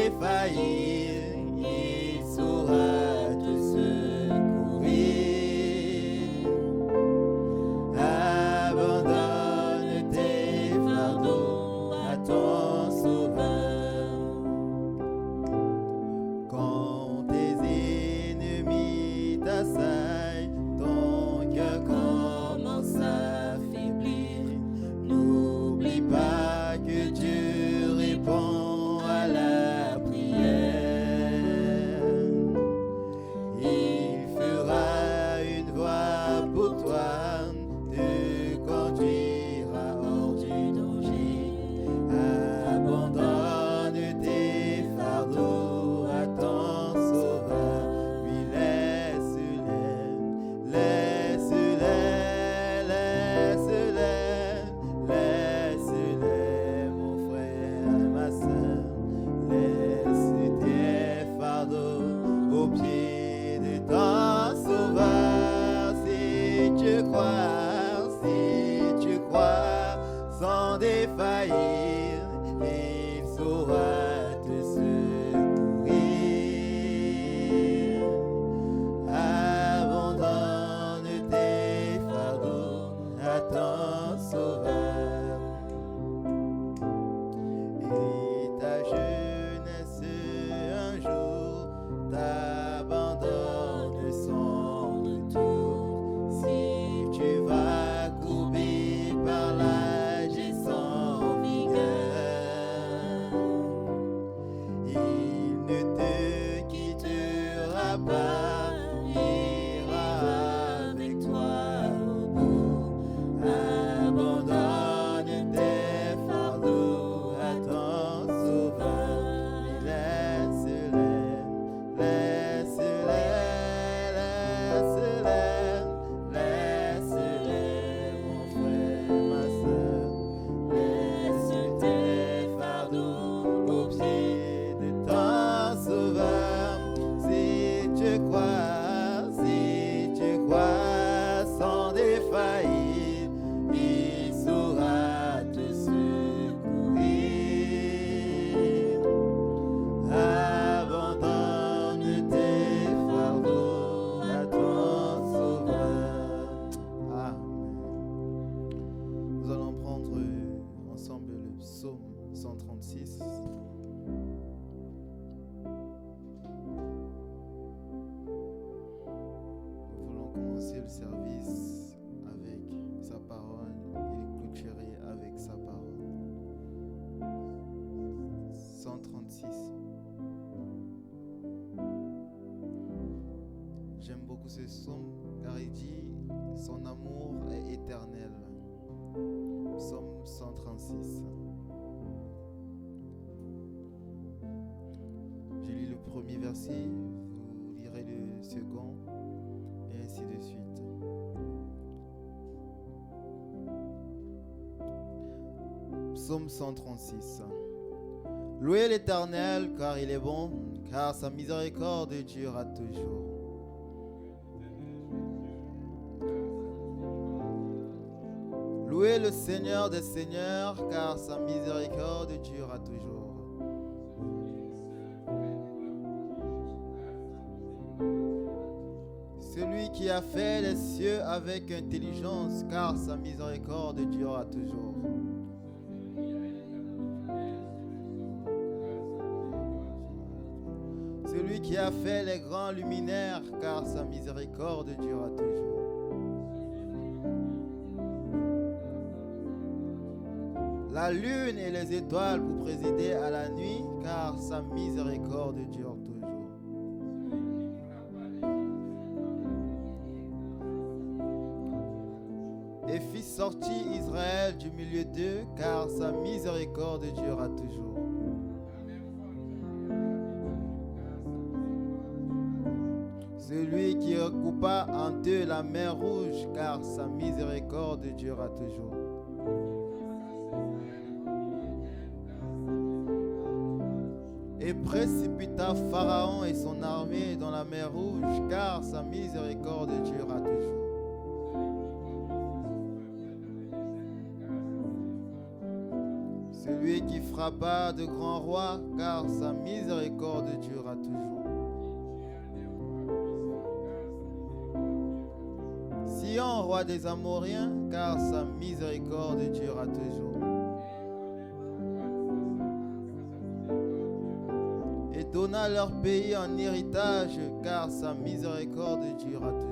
défaillir, il saura te secourir. Abandonne tes fardeaux à ton sauveur. Quand tes ennemis t'assaillent, ton cœur commence à faiblir. N'oublie pas que Dieu répond à la prière. Il fera une voie pour toi, te conduira hors du danger. Abandonne tes fardeaux à ton sauveur. Lui laisse-les, laisse-les, laisse-les, laisse-les, mon frère, ma soeur. Laisse tes fardeaux au pied de ton sauveur. Si tu crois, sans défaillir, il saura te secourir. Abandonne tes fardeaux à ton sauveur. Et ta jeunesse un jour t'abandonne sans retour. Si tu vas courir par l'âge et sans vigueur, il ne te quittera pas, ira avec toi au bout. Abandonne tes fardeaux à ton sauveur. Et laisse-les, laisse-les, laisse-les, laisse-les, mon frère, ma soeur. Laisse tes fardeaux au pied de ton sauveur. Si tu crois, sans défaillir, il saura te secourir. Abandonne tes fardeaux à ton sauveur. Amen. Nous allons prendre ensemble le psaume 136. Nous voulons commencer le service avec sa parole et le clôturer avec sa parole. 136. J'aime beaucoup ce psaume car il dit son amour est éternel. Psaume 136. J'ai lu le premier verset, vous lirez le second, et ainsi de suite. Psaume 136. Louez l'Éternel car il est bon, car sa miséricorde durera toujours. Louez le Seigneur des Seigneurs, car sa miséricorde durera toujours. Celui qui a fait les cieux avec intelligence, car sa miséricorde durera toujours. Celui qui a fait les grands luminaires, car sa miséricorde durera toujours. La lune et les étoiles pour présider à la nuit, car sa miséricorde dure toujours. Et fit sortir Israël du milieu d'eux, car sa miséricorde durera toujours. Celui qui recoupa en eux la mer rouge, car sa miséricorde durera toujours. Et précipita Pharaon et son armée dans la mer rouge, car sa miséricorde durera toujours. Celui celui qui frappa de grands rois, car sa miséricorde durera toujours. Sion, roi des Amoriens, car sa miséricorde durera toujours. Et donna leur pays en héritage, car sa miséricorde durera toujours.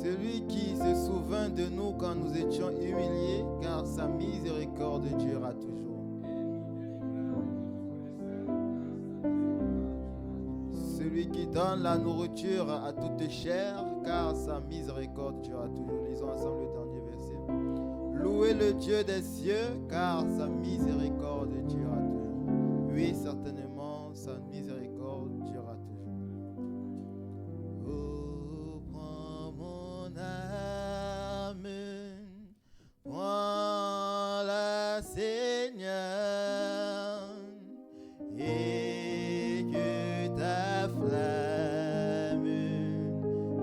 Celui qui se souvint de nous quand nous étions humiliés, car sa miséricorde durera toujours. Celui qui donne la nourriture à toute chair, car sa miséricorde durera toujours. Lisons ensemble le dernier verset. Louez le Dieu des cieux, car sa miséricorde durera toujours. Oui, certainement, sa miséricorde durera toujours. Oh, prends mon âme, prends-la, Seigneur, et que ta flamme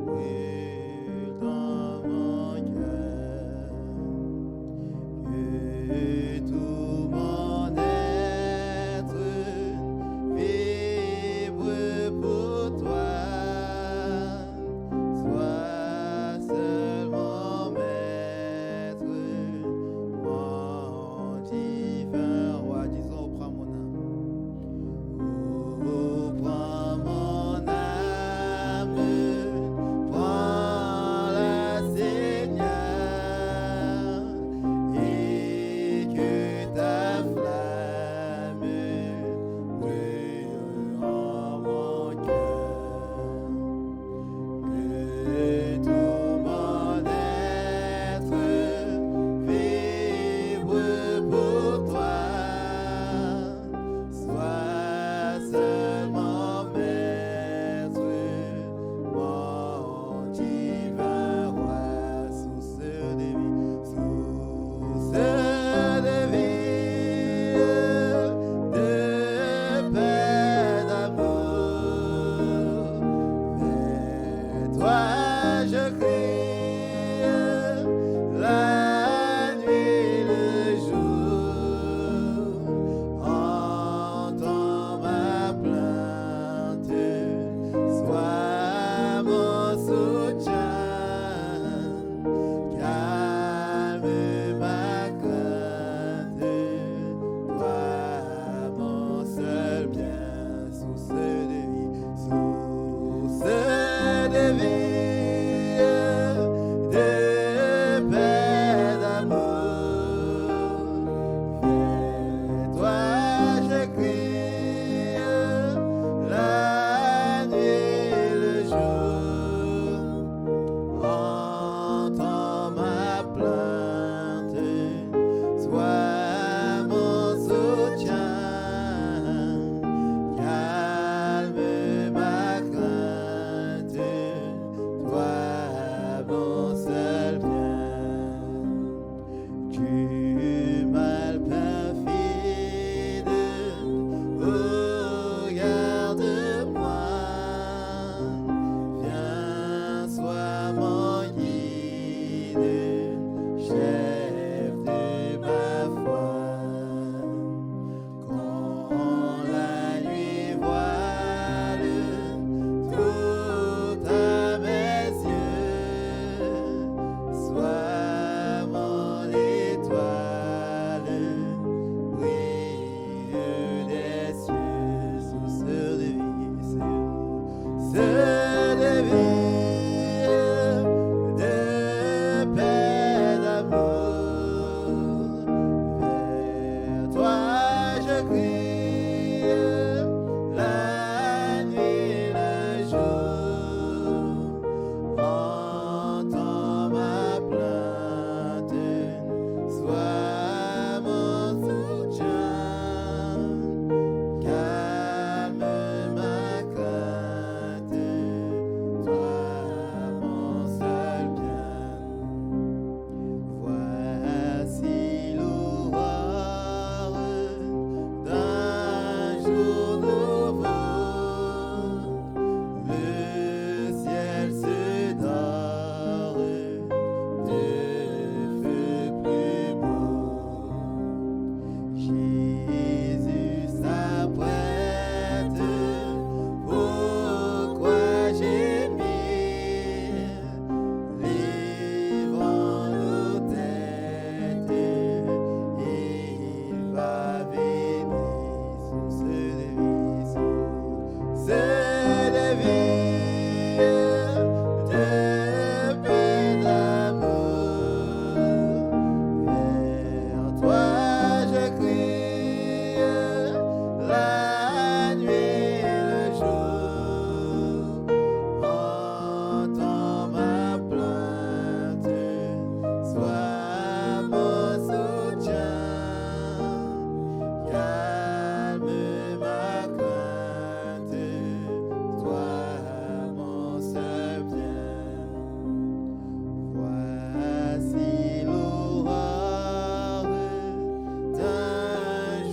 brûle dans mon cœur, que tout mon être vibre pour toi, sois seulement maître, mon divin roi. Disons, prends mon âme. Oh, prends mon âme, prends-la, Seigneur, et que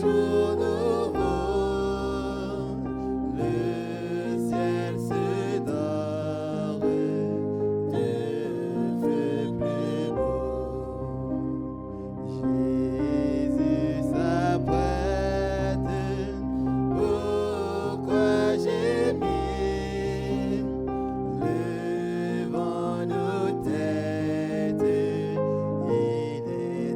jour nouveau, le ciel se dore, Dieu fait plus beau. Jésus s'apprête, pourquoi gémir? Levons nos têtes, il est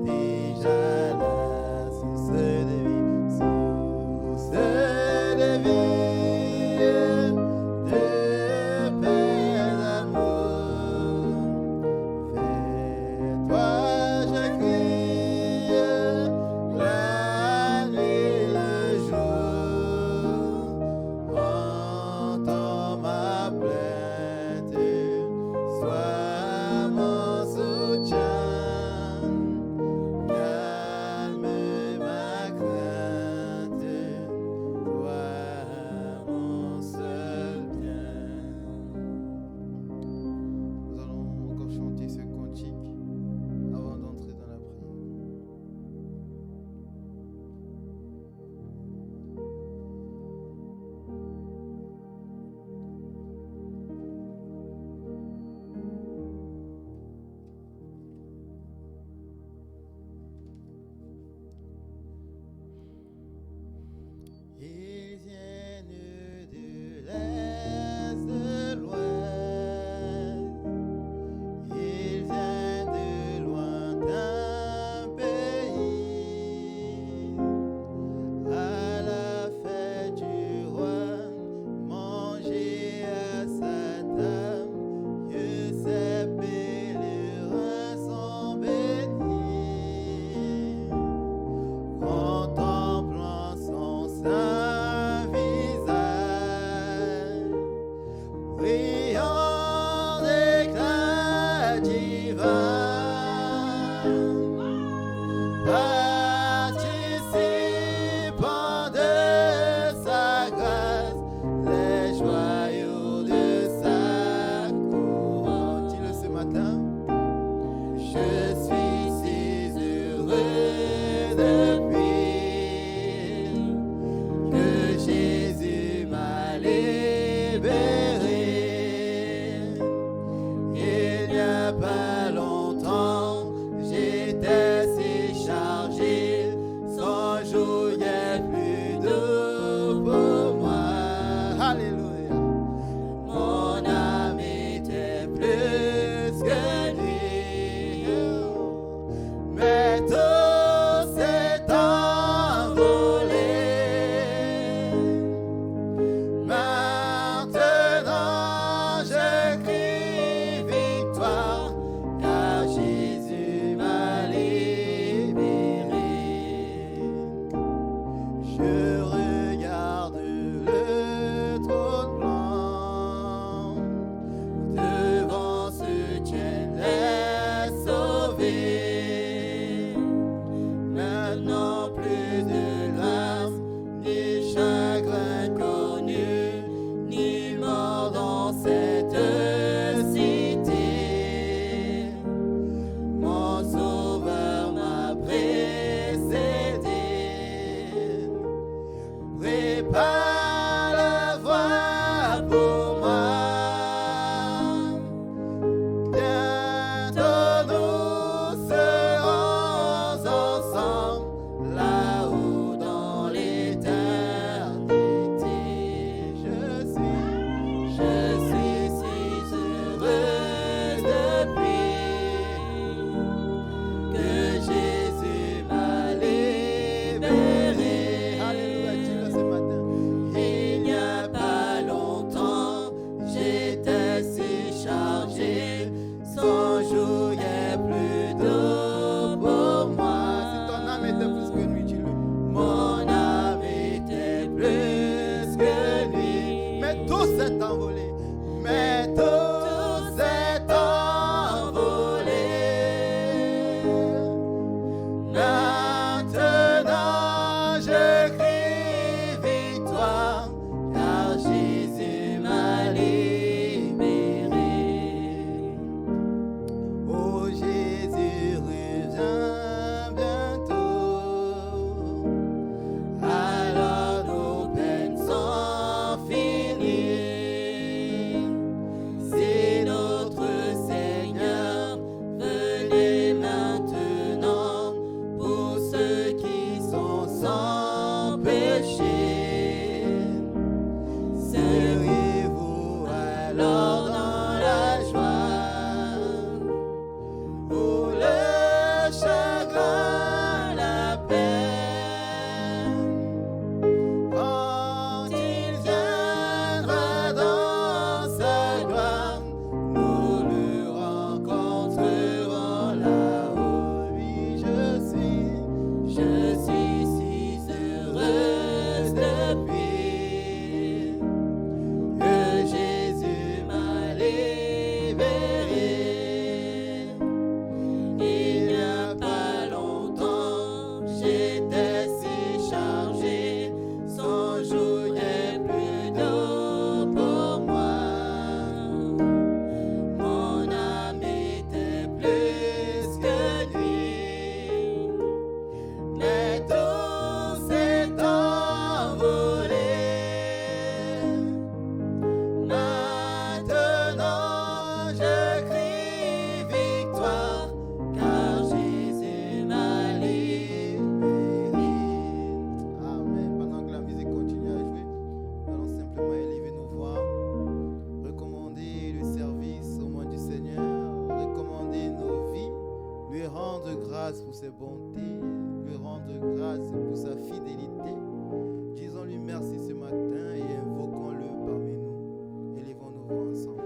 déjà là, source de vie, source de vie, de paix, d'amour. Vers toi je crie, la nuit, le jour. Entends ma plainte, sois mon soutien. Calme ma crainte, toi mon seul bien. Nous allons encore chanter ce cantique avant d'entrer dans la prière. Ils viennent de l'est, de l'ouest, ils viennent de lointains pays. À la fête du roi, manger à sa table, que ces pèlerins sont bénis. Contemplant son saint visage, brillant d'éclat divin, participant de sa grâce, les joyaux de sa couronne. Dis-le ce matin. Je suis si heureux depuis que Jésus m'a libéré. Il n'y a pas longtemps, j'étais si chargé, son jour est plus doux pour moi. Alléluia. Mon âme était plus que lui, mais tout s'est envolé. Maintenant je crie victoire, car Jésus m'a libéré. Je regarde le trône blanc, devant ce Dieu est sauvé. Maintenant plus de larmes, ni chagrin connu, ni mort dans cette cité. Mon sauveur m'a précédé, prépare la voie pour moi. Bientôt nous serons ensemble là où ses bontés, lui rendre grâce pour sa fidélité. Disons-lui merci ce matin et invoquons-le parmi nous. Élevons-nous ensemble.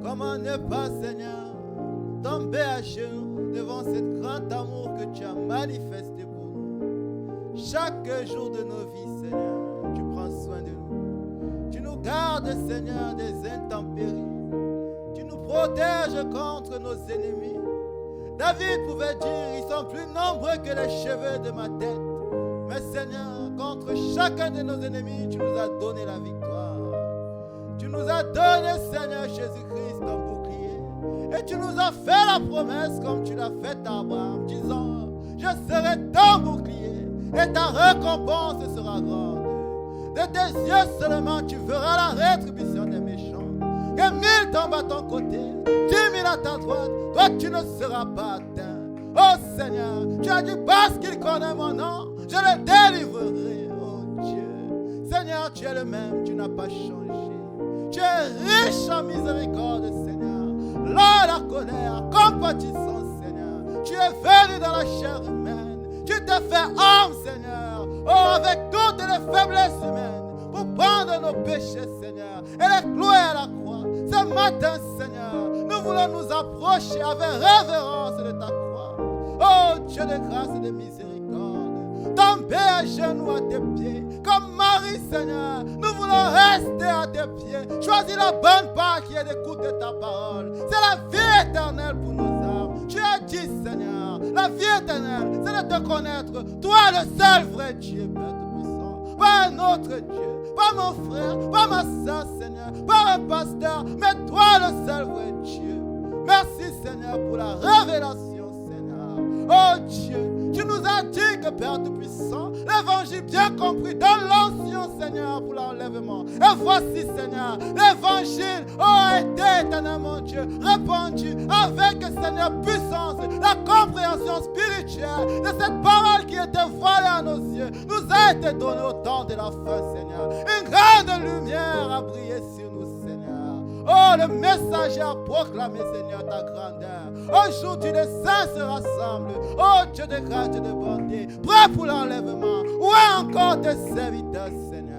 Comment ne pas, Seigneur, tomber à genoux devant cet grand amour que tu as manifesté pour nous. Chaque jour de nos vies, Seigneur, tu prends soin de nous. Tu nous gardes, Seigneur, des intempéries. Tu nous protèges contre nos ennemis. David pouvait dire, ils sont plus nombreux que les cheveux de ma tête. Mais Seigneur, contre chacun de nos ennemis, tu nous as donné la victoire. Tu nous as donné, Seigneur Jésus-Christ, ton bouclier. Et tu nous as fait la promesse comme tu l'as fait à Abraham, disant, je serai ton bouclier et ta récompense sera grande. De tes yeux seulement tu verras la rétribution des méchants. Que 1000 tombent à ton côté, 10 000 à ta droite, toi tu ne seras pas atteint. Oh Seigneur, tu as dit parce qu'il connaît mon nom, je le délivrerai. Oh Dieu, Seigneur, tu es le même, tu n'as pas changé. Tu es riche en miséricorde, Seigneur. Lors la colère, compatissant, Seigneur. Tu es venu dans la chair humaine. Tu t'es fait homme, Seigneur. Oh, avec toutes les faiblesses humaines, pour prendre nos péchés, Seigneur, et les clouer à la croix. Ce matin, Seigneur, nous voulons nous approcher avec révérence de ta croix. Oh, Dieu de grâce et de miséricorde. Tomber à genoux à tes pieds. Comme Marie, Seigneur, nous voulons rester à tes pieds. Choisis la bonne part qui est d'écouter ta parole. C'est la vie éternelle pour nos âmes. Tu as dit, Seigneur, la vie éternelle, c'est de te connaître. Toi, le seul vrai Dieu, Père Tout-Puissant. Pas un autre Dieu, pas mon frère, pas ma soeur, Seigneur, pas un pasteur, mais toi, le seul vrai Dieu. Merci, Seigneur, pour la révélation, Seigneur. Oh Dieu, tu nous as dit que Père Tout-Puissant, l'évangile bien compris dans l'ancien, Seigneur, pour l'enlèvement. Et voici, Seigneur, l'évangile a été éternellement, Dieu, répandu avec, Seigneur, puissance, la compréhension spirituelle de cette parole qui était voilée à nos yeux, nous a été donnée au temps de la fin, Seigneur. Une grande lumière a brillé sur nous, Seigneur. Oh, le messager a proclamé, Seigneur, ta grandeur. Aujourd'hui, les saints se rassemblent. Oh, Dieu de grâce et de bonté, prêt pour l'enlèvement. Où est encore tes serviteurs, Seigneur?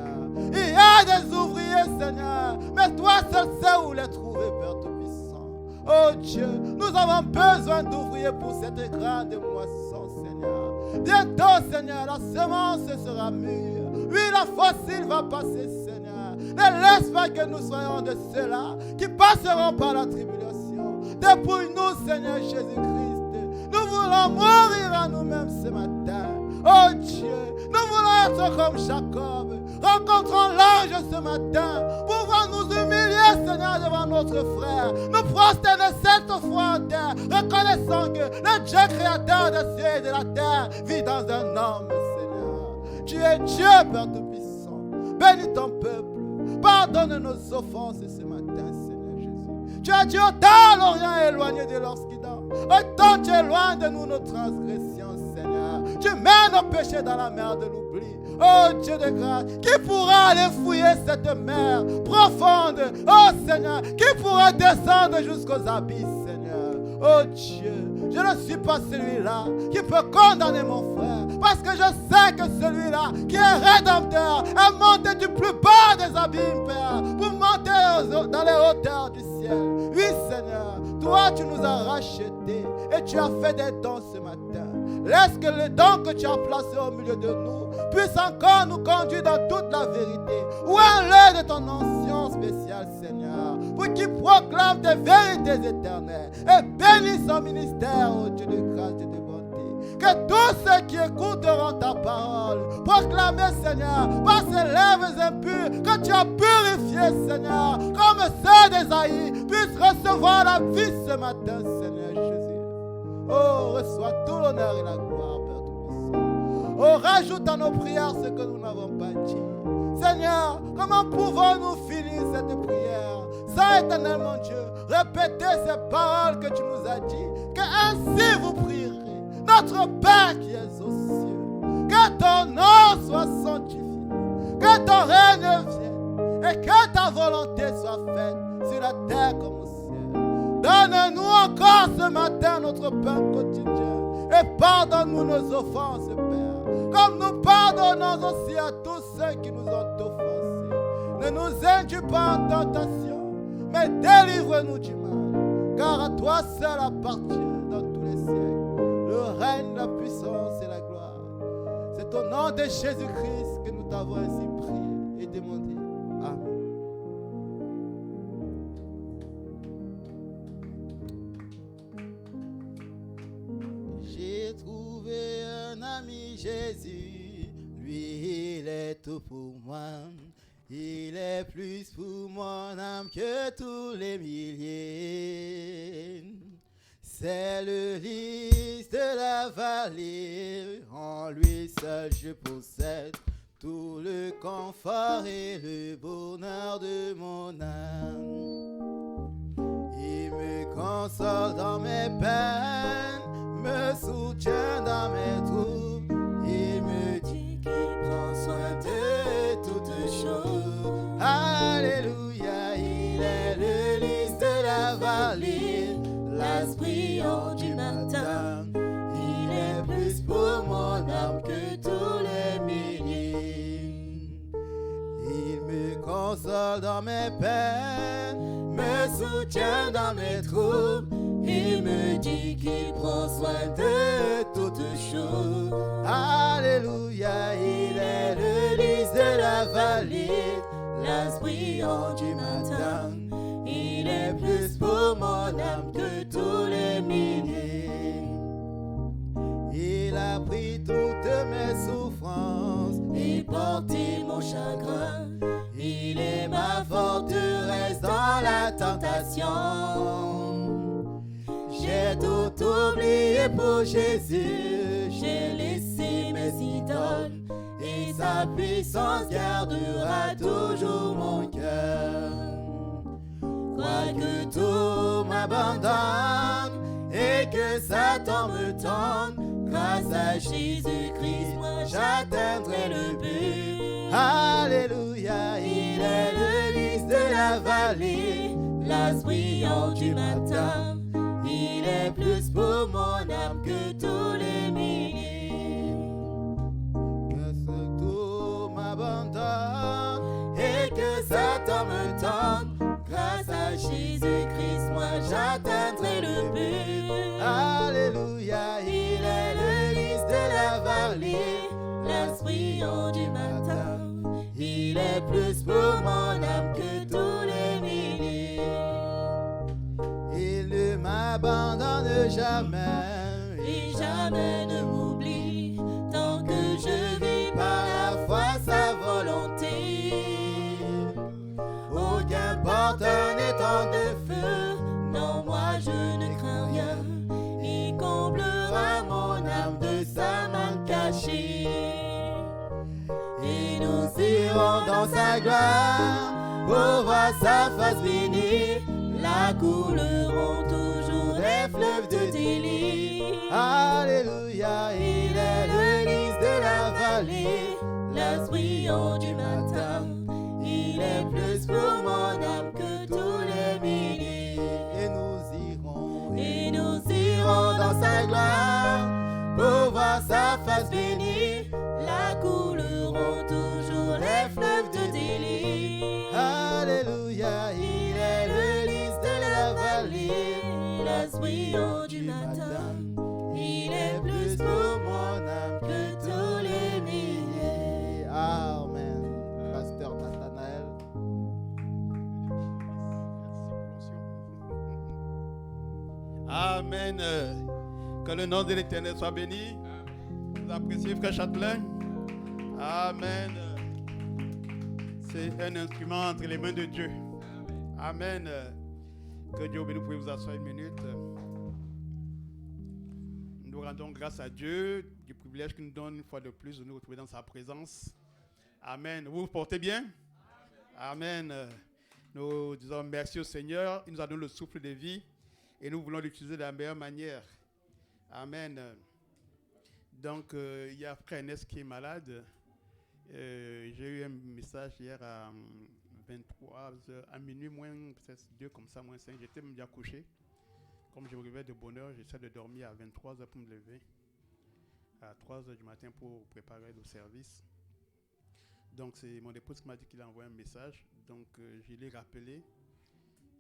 Il y a des ouvriers, Seigneur, mais toi seul sais où les trouver, Père Tout-Puissant. Oh Dieu, nous avons besoin d'ouvriers pour cette grande moisson, Seigneur. Bientôt, Seigneur, la semence sera mûre. Oui, la fossile va passer, Seigneur. Ne laisse pas que nous soyons de ceux-là qui passeront par la tribulation. Dépouille-nous, Seigneur Jésus-Christ. Nous voulons mourir à nous-mêmes ce matin. Oh Dieu, nous voulons être comme Jacob. Rencontrons l'ange ce matin. Pouvons nous humilier, Seigneur, devant notre frère. Nous prosterner cette fois en terre, reconnaissant que le Dieu créateur des cieux et de la terre vit dans un homme, Seigneur. Tu es Dieu, Père Tout-Puissant. Bénis ton peuple. Pardonne nos offenses ce matin, Seigneur Jésus. Tu as dit autant l'Orient est éloigné de l'Occident. Autant tu éloignes de nous nos transgressions, Seigneur. Tu mets nos péchés dans la mer de l'oubli. Oh Dieu de grâce, qui pourra aller fouiller cette mer profonde? Oh Seigneur, qui pourra descendre jusqu'aux abysses, Seigneur? Oh Dieu, je ne suis pas celui-là qui peut condamner mon frère, parce que je sais que celui-là qui est rédempteur est monté du plus bas des abîmes, Père, pour monter dans les hauteurs du ciel. Oui, Seigneur, toi tu nous as rachetés et tu as fait des dons ce matin. Laisse que les dons que tu as placés au milieu de nous puissent encore nous conduire dans toute la vérité. Ou un lieu de ton onction spéciale, Seigneur, pour qu'il proclame tes vérités éternelles et bénisse son ministère, ô Dieu de grâce et de bonté. Que tous ceux qui écouteront ta parole proclamer, Seigneur, par ces lèvres impures que tu as purifiées, Seigneur, comme ceux d'Ésaïe, puissent recevoir la vie ce matin, Seigneur Jésus. Oh, reçois tout l'honneur et la gloire, Père Tout-Puissant. Oh, rajoute à nos prières ce que nous n'avons pas dit. Seigneur, comment pouvons-nous finir cette prière sans, éternel mon Dieu, répéter ces paroles que tu nous as dit, que ainsi vous prierez, notre Père qui es aux cieux, que ton nom soit sanctifié, que ton règne vienne et que ta volonté soit faite sur la terre comme au ciel. Donne-nous encore ce matin notre pain quotidien et pardonne-nous nos offenses, Père, comme nous pardonnons aussi à tous ceux qui nous ont offensés. Ne nous induis pas en tentation, mais délivre-nous du mal, car à toi seul appartient dans tous les siècles le règne, la puissance et la gloire. C'est au nom de Jésus-Christ que nous t'avons ainsi prié et demandé. Amen. J'ai trouvé un ami Jésus, lui il est tout pour moi. Il est plus pour mon âme que tous les milliers. C'est le lys de la vallée, en lui seul je possède tout le confort et le bonheur de mon âme. Il me console dans mes peines, me soutient dans mes troubles. Il me dit qu'il prend soin de toutes choses. Alléluia, il est le lys de la vallée, l'asbrion du matin. Il est plus pour mon âme que tous les milliers. Il me console dans mes peines, me soutient dans mes troubles. Il me dit qu'il prend soin de toutes choses. Alléluia, il est le lys de la vallée, l'asbrion du matin. Il est plus pour mon âme que tous les milliers. Il a pris toutes mes souffrances et porté mon chagrin. Il est ma forteresse dans la tentation. J'ai tout oublié pour Jésus, j'ai laissé mes idoles et sa puissance gardera toujours mon cœur. Quoique tout m'abandonne et que Satan me tente, grâce à Jésus-Christ, moi j'atteindrai le but. Alléluia, il est le lys de la vallée, l'asbrion du matin. Il est plus pour mon âme que tous les milliers. Que tout m'abandonne et que Satan me tente, grâce à Jésus-Christ, moi j'atteindrai le but. Alléluia, il est le lys de la vallée, l'asbrion du matin. Il est plus pour mon âme que tous les milliers. Il ne m'abandonne jamais et jamais ne m'oublie, tant que je vis par la foi sa volonté. Aucun porteur n'étant de feu, non moi je ne crains rien. Il comblera mon âme de sa main cachée. Et nous irons dans sa gloire pour voir sa face bénie. Là couleront toujours les fleuves de délices. Alléluia, il est le lys de la vallée, L'as brillant du matin, il est plus pour mon âme que tous les milliers. et nous irons Dans sa gloire, pour voir sa face bénie, là couleront toujours les fleuves de délices. Alléluia, il est le lys de la vallée, L'as brillant du matin, il est plus pour mon âme que tous les milliers. Amen. Pasteur Nathanaël. Amen. Que le nom de l'Éternel soit béni. Vous appréciez, frère Châtelain? Amen. C'est un instrument entre les mains de Dieu. Amen. Que Dieu bénisse. Vous pouvez vous asseoir une minute. Nous rendons grâce à Dieu du privilège qu'il nous donne une fois de plus de nous retrouver dans sa présence. Amen. Vous vous portez bien? Amen. Nous disons merci au Seigneur. Il nous a donné le souffle de vie et nous voulons l'utiliser de la meilleure manière. Amen. Donc, il y a frère Ernest qui est malade. J'ai eu un message hier à 23h, à minuit, moins peut-être 2 comme ça, moins 5. J'étais même déjà couché. Comme je me réveille de bonne heure, j'essaie de dormir à 23h pour me lever. À 3h du matin pour préparer le service. Donc, c'est mon épouse qui m'a dit qu'il a envoyé un message. Donc, je l'ai rappelé.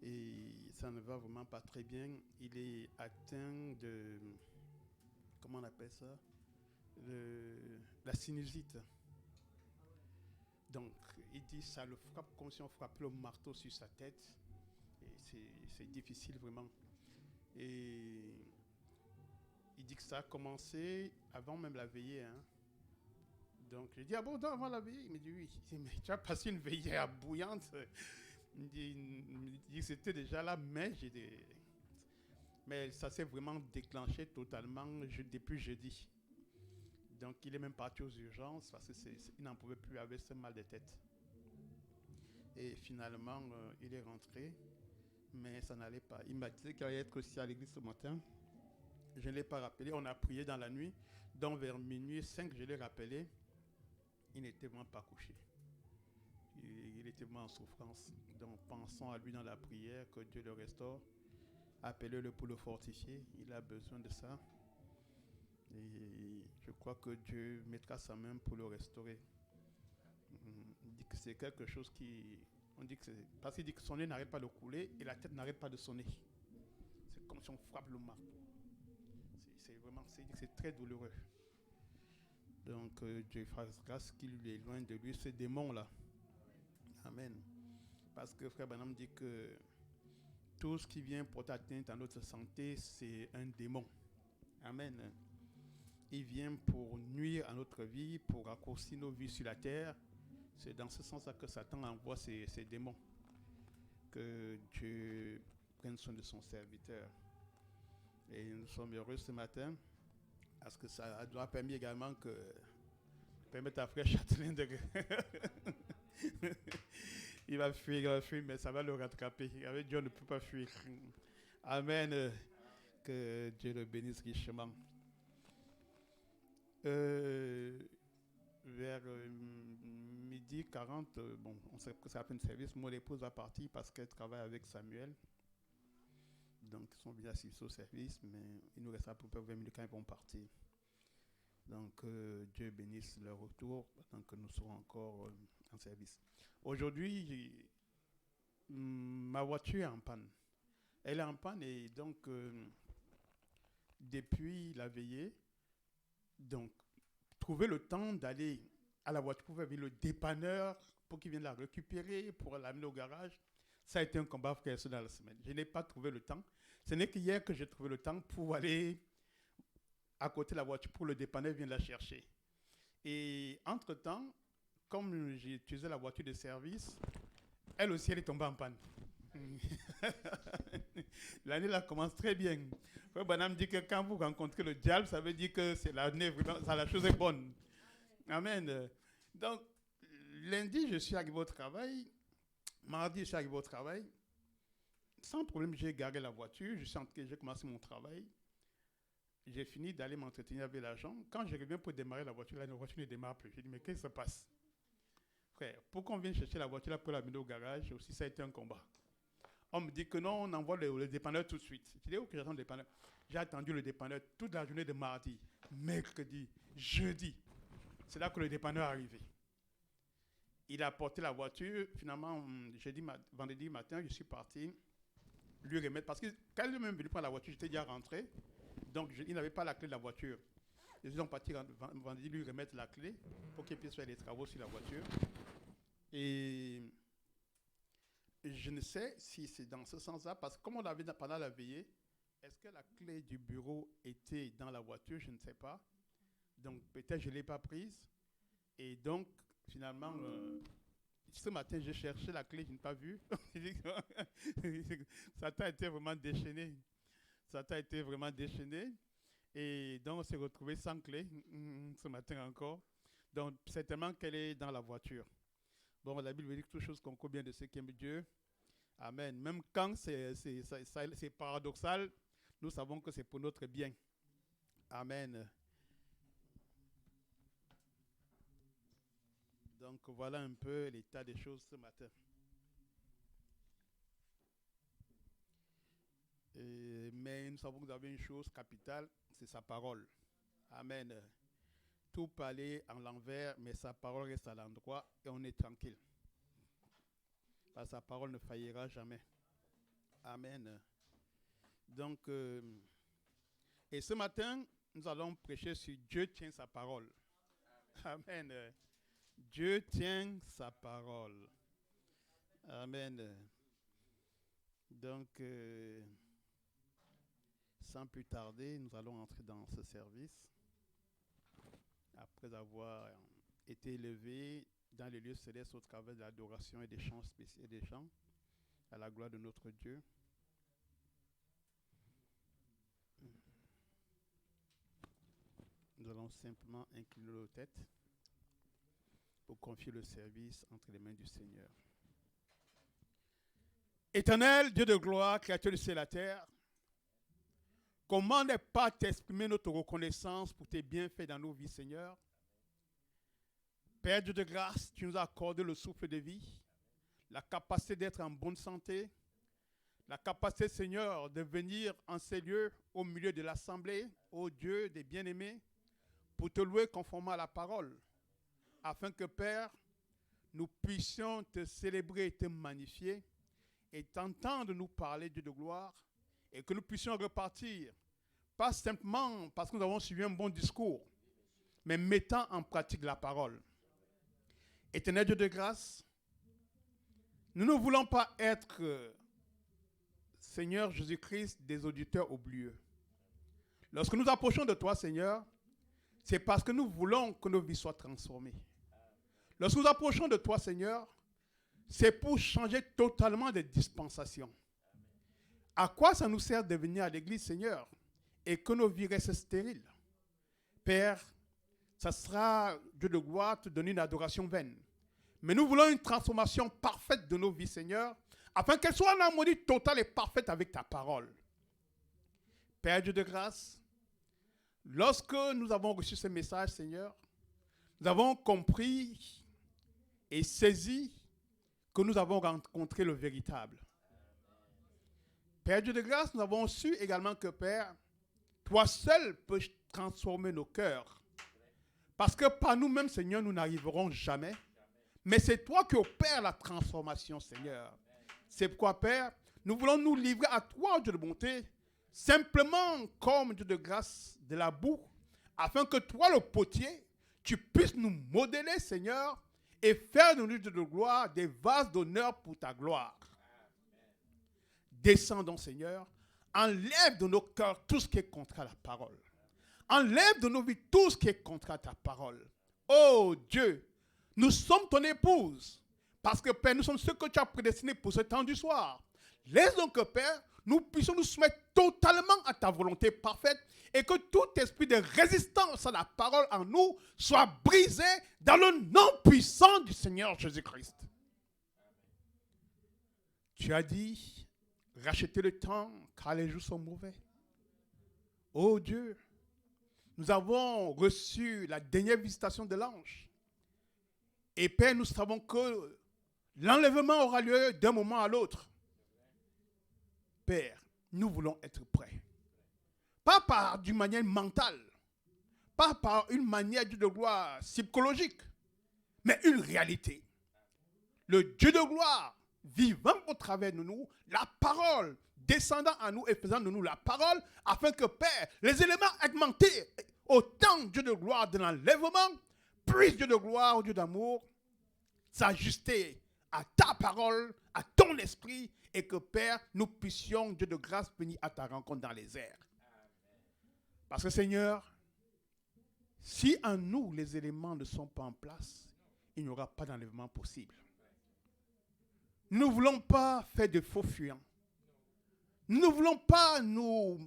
Et ça ne va vraiment pas très bien. Il est atteint de... Comment on appelle ça? La sinusite. Donc, il dit ça le frappe comme si on frappait le marteau sur sa tête. Et c'est difficile vraiment. Et il dit que ça a commencé avant même la veillée. Hein. Donc, je dis, ah bon, avant la veillée? Il me dit, oui. Je dis, mais tu as passé une veillée bouillante. Il dit que c'était déjà là, mais ça s'est vraiment déclenché totalement depuis jeudi. Donc, il est même parti aux urgences parce qu'il n'en pouvait plus avec ce mal de tête. Et finalement, il est rentré, mais ça n'allait pas. Il m'a dit qu'il allait être aussi à l'église ce matin. Je ne l'ai pas rappelé. On a prié dans la nuit. Donc, vers minuit 5, je l'ai rappelé. Il n'était vraiment pas couché. Il était vraiment en souffrance. Donc, pensons à lui dans la prière, que Dieu le restaure. Appelez-le pour le fortifier. Il a besoin de ça. Et je crois que Dieu mettra sa main pour le restaurer. Il dit que c'est quelque chose qui... On dit que c'est... Parce qu'il dit que son nez n'arrête pas de couler et la tête n'arrête pas de sonner. C'est comme si on frappe le marteau. C'est très douloureux. Donc, Dieu fasse grâce qu'il est loin de lui, ces démons-là. Amen. Parce que frère Branham dit que tout ce qui vient porter atteinte à notre santé, c'est un démon. Amen. Il vient pour nuire à notre vie, pour raccourcir nos vies sur la terre. C'est dans ce sens-là que Satan envoie ces démons. Que Dieu prenne soin de son serviteur. Et nous sommes heureux ce matin, parce que ça doit permettre également que permettre à frère Châtelain de... il va fuir, mais ça va le rattraper. Avec Dieu, on ne peut pas fuir. Amen. Que Dieu le bénisse richement. Vers midi 40, on sait que c'est à peine service. Mon épouse va partir parce qu'elle travaille avec Samuel. Donc, ils sont bien assistés au service, mais il nous reste à peu près 20 minutes quand ils vont partir. Donc, Dieu bénisse leur retour, tant que nous serons encore en service. Aujourd'hui, ma voiture est en panne. Elle est en panne et donc, depuis la veillée, donc, trouver le temps d'aller à la voiture pour venir le dépanneur, pour qu'il vienne la récupérer, pour l'amener au garage, ça a été un combat frère dans la semaine. Je n'ai pas trouvé le temps. Ce n'est qu'hier que j'ai trouvé le temps pour aller à côté de la voiture pour le dépanneur vienne la chercher. Et entre-temps, comme j'ai utilisé la voiture de service, elle aussi, elle est tombée en panne. L'année là commence très bien. Frère Branham dit que quand vous rencontrez le diable, ça veut dire que c'est l'année vraiment, ça, la chose est bonne. Amen. Donc, lundi, je suis arrivé au travail. Mardi, je suis arrivé au travail. sans problème, j'ai garé la voiture. J'ai commencé mon travail. J'ai fini d'aller m'entretenir avec l'agent. Quand je reviens pour démarrer la voiture, la voiture ne démarre plus. J'ai dit, mais qu'est-ce qui se passe? Frère, pour qu'on vienne chercher la voiture là pour la mener au garage, aussi ça a été un combat. On me dit que non, on envoie le dépanneur tout de suite. Je dis, où que j'attends le dépanneur? J'ai attendu le dépanneur toute la journée de mardi, mercredi, jeudi. C'est là que le dépanneur est arrivé. Il a apporté la voiture. Finalement, vendredi matin, je suis parti lui remettre. Parce que quand il est même venu prendre la voiture, j'étais déjà rentré. Donc, il n'avait pas la clé de la voiture. Je suis donc parti vendredi lui remettre la clé pour qu'il puisse faire les travaux sur la voiture. Et je ne sais si c'est dans ce sens-là, parce que comme on l'avait pendant la veillée, est-ce que la clé du bureau était dans la voiture? Je ne sais pas. Donc, peut-être je ne l'ai pas prise. Et donc, finalement, ce matin, j'ai cherché la clé, je n'ai pas vu. Satan a été vraiment déchaîné. Satan a été vraiment déchaîné. Et donc, on s'est retrouvé sans clé ce matin encore. Donc, certainement qu'elle est dans la voiture. Bon, la Bible dit que toute chose concourt bien de ceux qui aiment Dieu. Amen. Même quand c'est paradoxal, nous savons que c'est pour notre bien. Amen. Donc, voilà un peu l'état des choses ce matin. Mais nous savons que vous avez une chose capitale, c'est sa parole. Amen. Tout peut aller en l'envers, mais sa parole reste à l'endroit et on est tranquille. Parce que sa parole ne faillira jamais. Amen. Donc, et ce matin, nous allons prêcher sur Dieu tient sa parole. Amen. Dieu tient sa parole. Amen. Donc, sans plus tarder, nous allons entrer dans ce service. Après avoir été élevés dans les lieux célestes au travers de l'adoration et des chants spéciaux, des chants à la gloire de notre Dieu. Nous allons simplement incliner nos têtes pour confier le service entre les mains du Seigneur. Éternel, Dieu de gloire, créateur du ciel et de la terre, comment ne pas t'exprimer notre reconnaissance pour tes bienfaits dans nos vies, Seigneur? Père Dieu de grâce, tu nous as accordé le souffle de vie, la capacité d'être en bonne santé, la capacité, Seigneur, de venir en ces lieux, au milieu de l'assemblée, ô Dieu des bien-aimés, pour te louer conformément à la parole, afin que, Père, nous puissions te célébrer et te magnifier, et t'entendre nous parler, Dieu de gloire, et que nous puissions repartir, pas simplement parce que nous avons suivi un bon discours, mais mettant en pratique la parole. Éternel Dieu de grâce, nous ne voulons pas être, Seigneur Jésus-Christ, des auditeurs oublieux. Lorsque nous approchons de toi, Seigneur, c'est parce que nous voulons que nos vies soient transformées. Lorsque nous approchons de toi, Seigneur, c'est pour changer totalement de dispensation. À quoi ça nous sert de venir à l'église, Seigneur, et que nos vies restent stériles? Père, ça sera, Dieu de gloire, te donner une adoration vaine. Mais nous voulons une transformation parfaite de nos vies, Seigneur, afin qu'elles soient en harmonie totale et parfaite avec ta parole. Père Dieu de grâce, lorsque nous avons reçu ce message, Seigneur, nous avons compris et saisi que nous avons rencontré le véritable. Père Dieu de grâce, nous avons su également que, Père, toi seul peux transformer nos cœurs. Parce que par nous-mêmes, Seigneur, nous n'arriverons jamais. Mais c'est toi qui opères la transformation, Seigneur. C'est pourquoi, Père, nous voulons nous livrer à toi, Dieu de bonté, simplement comme Dieu de grâce de la boue, afin que toi, le potier, tu puisses nous modeler, Seigneur, et faire de nous, Dieu de gloire, des vases d'honneur pour ta gloire. Descendons, Seigneur, enlève de nos cœurs tout ce qui est contre la parole. Enlève de nos vies tout ce qui est contre ta parole. Oh Dieu, nous sommes ton épouse. Parce que, Père, nous sommes ceux que tu as prédestinés pour ce temps du soir. Laisse donc que, Père, nous puissions nous soumettre totalement à ta volonté parfaite et que tout esprit de résistance à la parole en nous soit brisé dans le nom puissant du Seigneur Jésus-Christ. Tu as dit, racheter le temps car les jours sont mauvais. Oh Dieu, nous avons reçu la dernière visitation de l'ange. Et Père, nous savons que l'enlèvement aura lieu d'un moment à l'autre. Père, nous voulons être prêts. Pas par d'une manière mentale, pas par une manière de gloire psychologique, mais une réalité. Le Dieu de gloire vivant au travers de nous, la parole descendant à nous et faisant de nous la parole, afin que, Père, les éléments augmentés, autant Dieu de gloire de l'enlèvement, plus Dieu de gloire, Dieu d'amour, s'ajuster à ta parole, à ton esprit, et que, Père, nous puissions, Dieu de grâce, venir à ta rencontre dans les airs. Parce que, Seigneur, si en nous les éléments ne sont pas en place, il n'y aura pas d'enlèvement possible. Nous ne voulons pas faire de faux fuyants. Nous ne voulons pas nous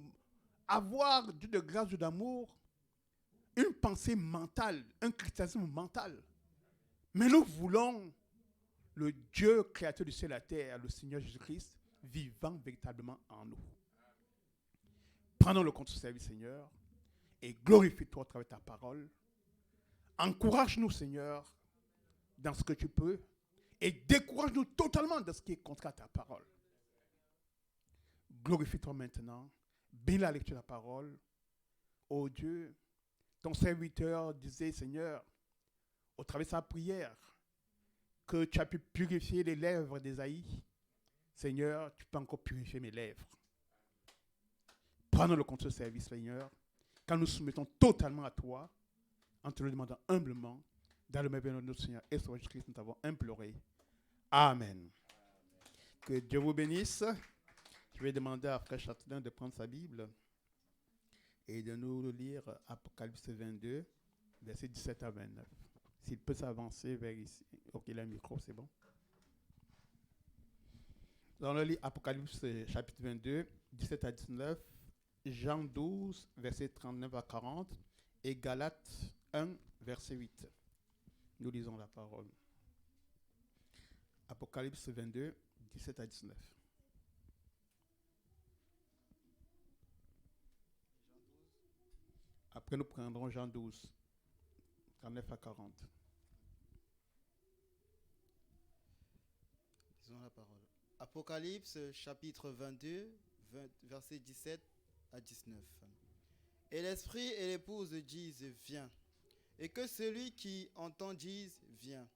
avoir, Dieu de grâce, Dieu d'amour, une pensée mentale, un christianisme mental. Mais nous voulons le Dieu créateur du ciel et de la terre, le Seigneur Jésus-Christ, vivant véritablement en nous. Prenons le compte de ce service, Seigneur, et glorifie-toi à travers ta parole. Encourage-nous, Seigneur, dans ce que tu peux, et décourage-nous totalement de ce qui est contre ta parole. Glorifie-toi maintenant. Bénis la lecture de la parole. Oh Dieu, ton serviteur disait, Seigneur, au travers de sa prière, que tu as pu purifier les lèvres d'Ésaïe. Seigneur, tu peux encore purifier mes lèvres. Prenons le compte de ce service, Seigneur, quand nous soumettons totalement à toi, en te le demandant humblement, dans le merveilleux nom de notre Seigneur et Sauveur Jésus-Christ, nous t'avons imploré. Amen. Que Dieu vous bénisse. Je vais demander à Frère Châtelain de prendre sa Bible et de nous lire Apocalypse 22, versets 17 à 29. S'il peut s'avancer vers ici. Ok, il a un micro, c'est bon. Nous allons lire Apocalypse chapitre 22, 17 à 19, Jean 12, versets 39 à 40 et Galates 1, verset 8. Nous lisons la parole. Apocalypse 22, 17 à 19. Après, nous prendrons Jean 12, 39 à 40. Lisons la parole. Apocalypse chapitre 22, versets 17 à 19. Et l'esprit et l'épouse disent, viens. Et que celui qui entend dise, viens.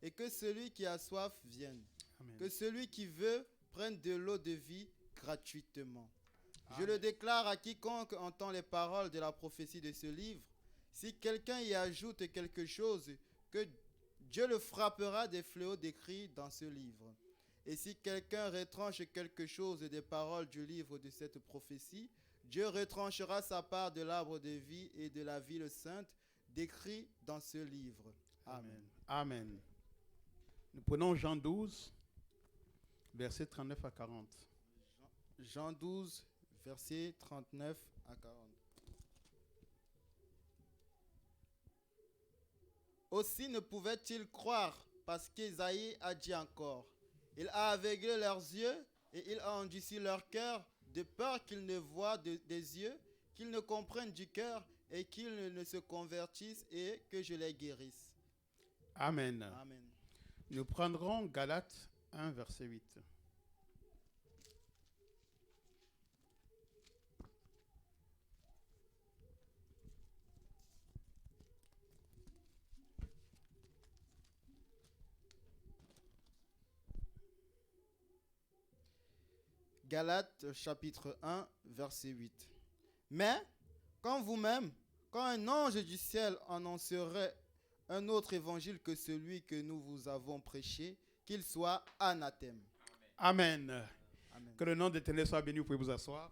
Et que celui qui a soif vienne. Amen. Que celui qui veut prenne de l'eau de vie gratuitement. Amen. Je le déclare à quiconque entend les paroles de la prophétie de ce livre. Si quelqu'un y ajoute quelque chose, que Dieu le frappera des fléaux décrits dans ce livre. Et si quelqu'un retranche quelque chose des paroles du livre de cette prophétie, Dieu retranchera sa part de l'arbre de vie et de la ville sainte décrit dans ce livre. Amen. Amen. Nous prenons Jean 12, versets 39 à 40. Jean 12, versets 39 à 40. Aussi ne pouvaient-ils croire parce qu'Ésaïe a dit encore, il a aveuglé leurs yeux et il a endurci leur cœur de peur qu'ils ne voient des yeux, qu'ils ne comprennent du cœur et qu'ils ne se convertissent et que je les guérisse. Amen. Amen. Nous prendrons Galates 1, verset 8. Galates chapitre 1, verset 8. Mais, quand un ange du ciel annoncerait un autre évangile que celui que nous vous avons prêché, qu'il soit anathème. Amen. Amen. Que le nom de l'Éternel soit béni, vous pouvez vous asseoir.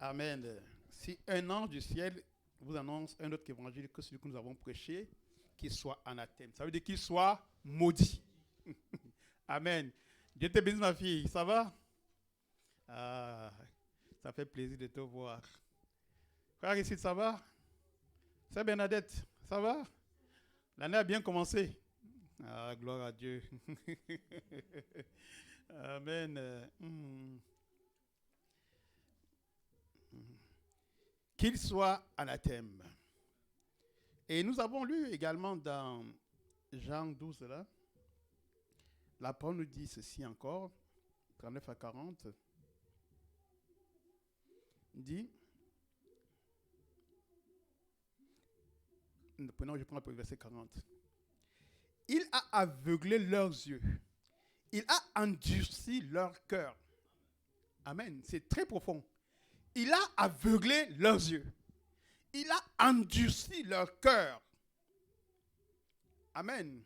Amen. Si un ange du ciel vous annonce un autre évangile que celui que nous avons prêché, qu'il soit anathème. Ça veut dire qu'il soit maudit. Amen. Dieu te bénisse, ma fille. Ça va? Ah, ça fait plaisir de te voir. Frère, ici, ça va? C'est Bernadette. Ça va? L'année a bien commencé. Ah, gloire à Dieu. Amen. Qu'il soit anathème. Et nous avons lu également dans Jean 12, là, la parole nous dit ceci encore, 39 à 40. Il dit, je prends le verset 40. Il a aveuglé leurs yeux. Il a endurci leur cœur. Amen. C'est très profond. Il a aveuglé leurs yeux. Il a endurci leur cœur. Amen.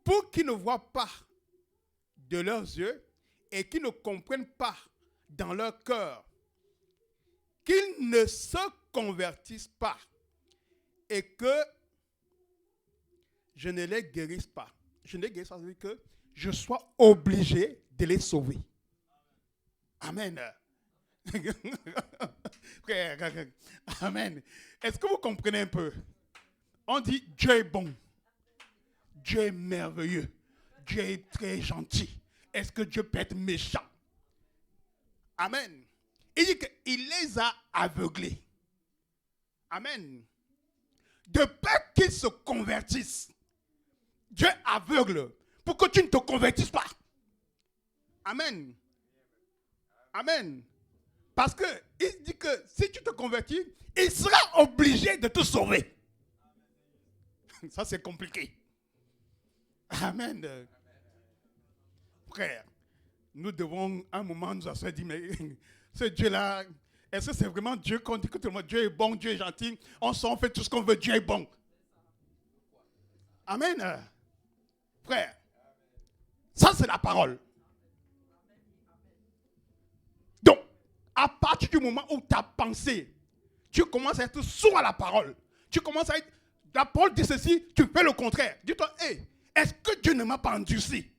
Pour qu'ils ne voient pas de leurs yeux et qu'ils ne comprennent pas dans leur cœur, qu'ils ne se convertissent pas et que je ne les guérisse pas. Je ne les guérisse pas, ça veut dire que je sois obligé de les sauver. Amen. Amen. Est-ce que vous comprenez un peu? On dit Dieu est bon. Dieu est merveilleux. Dieu est très gentil. Est-ce que Dieu peut être méchant? Amen. Il dit qu'il les a aveuglés. Amen. De peur qu'ils se convertissent. Dieu aveugle pour que tu ne te convertisses pas. Amen. Amen. Parce qu'il dit que si tu te convertis, il sera obligé de te sauver. Ça, c'est compliqué. Amen. Frère, nous devons un moment nous asseoir et dire, mais ce Dieu-là, est-ce que c'est vraiment Dieu qu'on dit que tout le monde, Dieu est bon, Dieu est gentil, on fait tout ce qu'on veut, Dieu est bon. Amen. Frère, ça c'est la parole. Donc, à partir du moment où tu as pensé, tu commences à être sourd à la parole. Tu commences à être, la parole dit ceci, tu fais le contraire. Dis-toi, hey, est-ce que Dieu ne m'a pas endurci?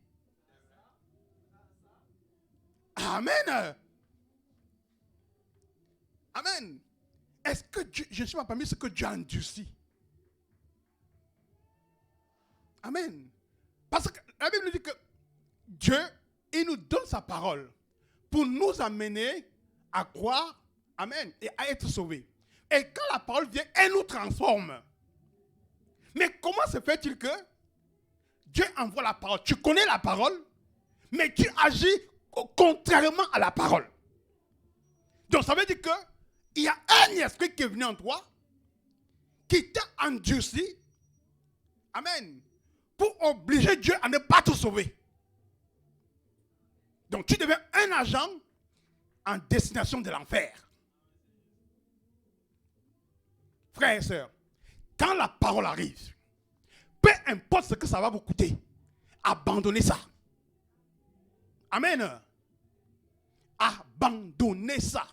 Amen. Amen. Est-ce que Dieu, je ne suis pas parmi ce que Dieu a endurci? Amen. Parce que la Bible nous dit que Dieu, il nous donne sa parole pour nous amener à croire, amen, et à être sauvés. Et quand la parole vient, elle nous transforme. Mais comment se fait-il que Dieu envoie la parole? Tu connais la parole, mais tu agis contrairement à la parole. Donc ça veut dire qu'il y a un esprit qui est venu en toi, qui t'a endurci, amen, pour obliger Dieu à ne pas te sauver. Donc tu deviens un agent en destination de l'enfer. Frères et sœurs, quand la parole arrive, peu importe ce que ça va vous coûter, abandonnez ça. Amen. Abandonnez ça.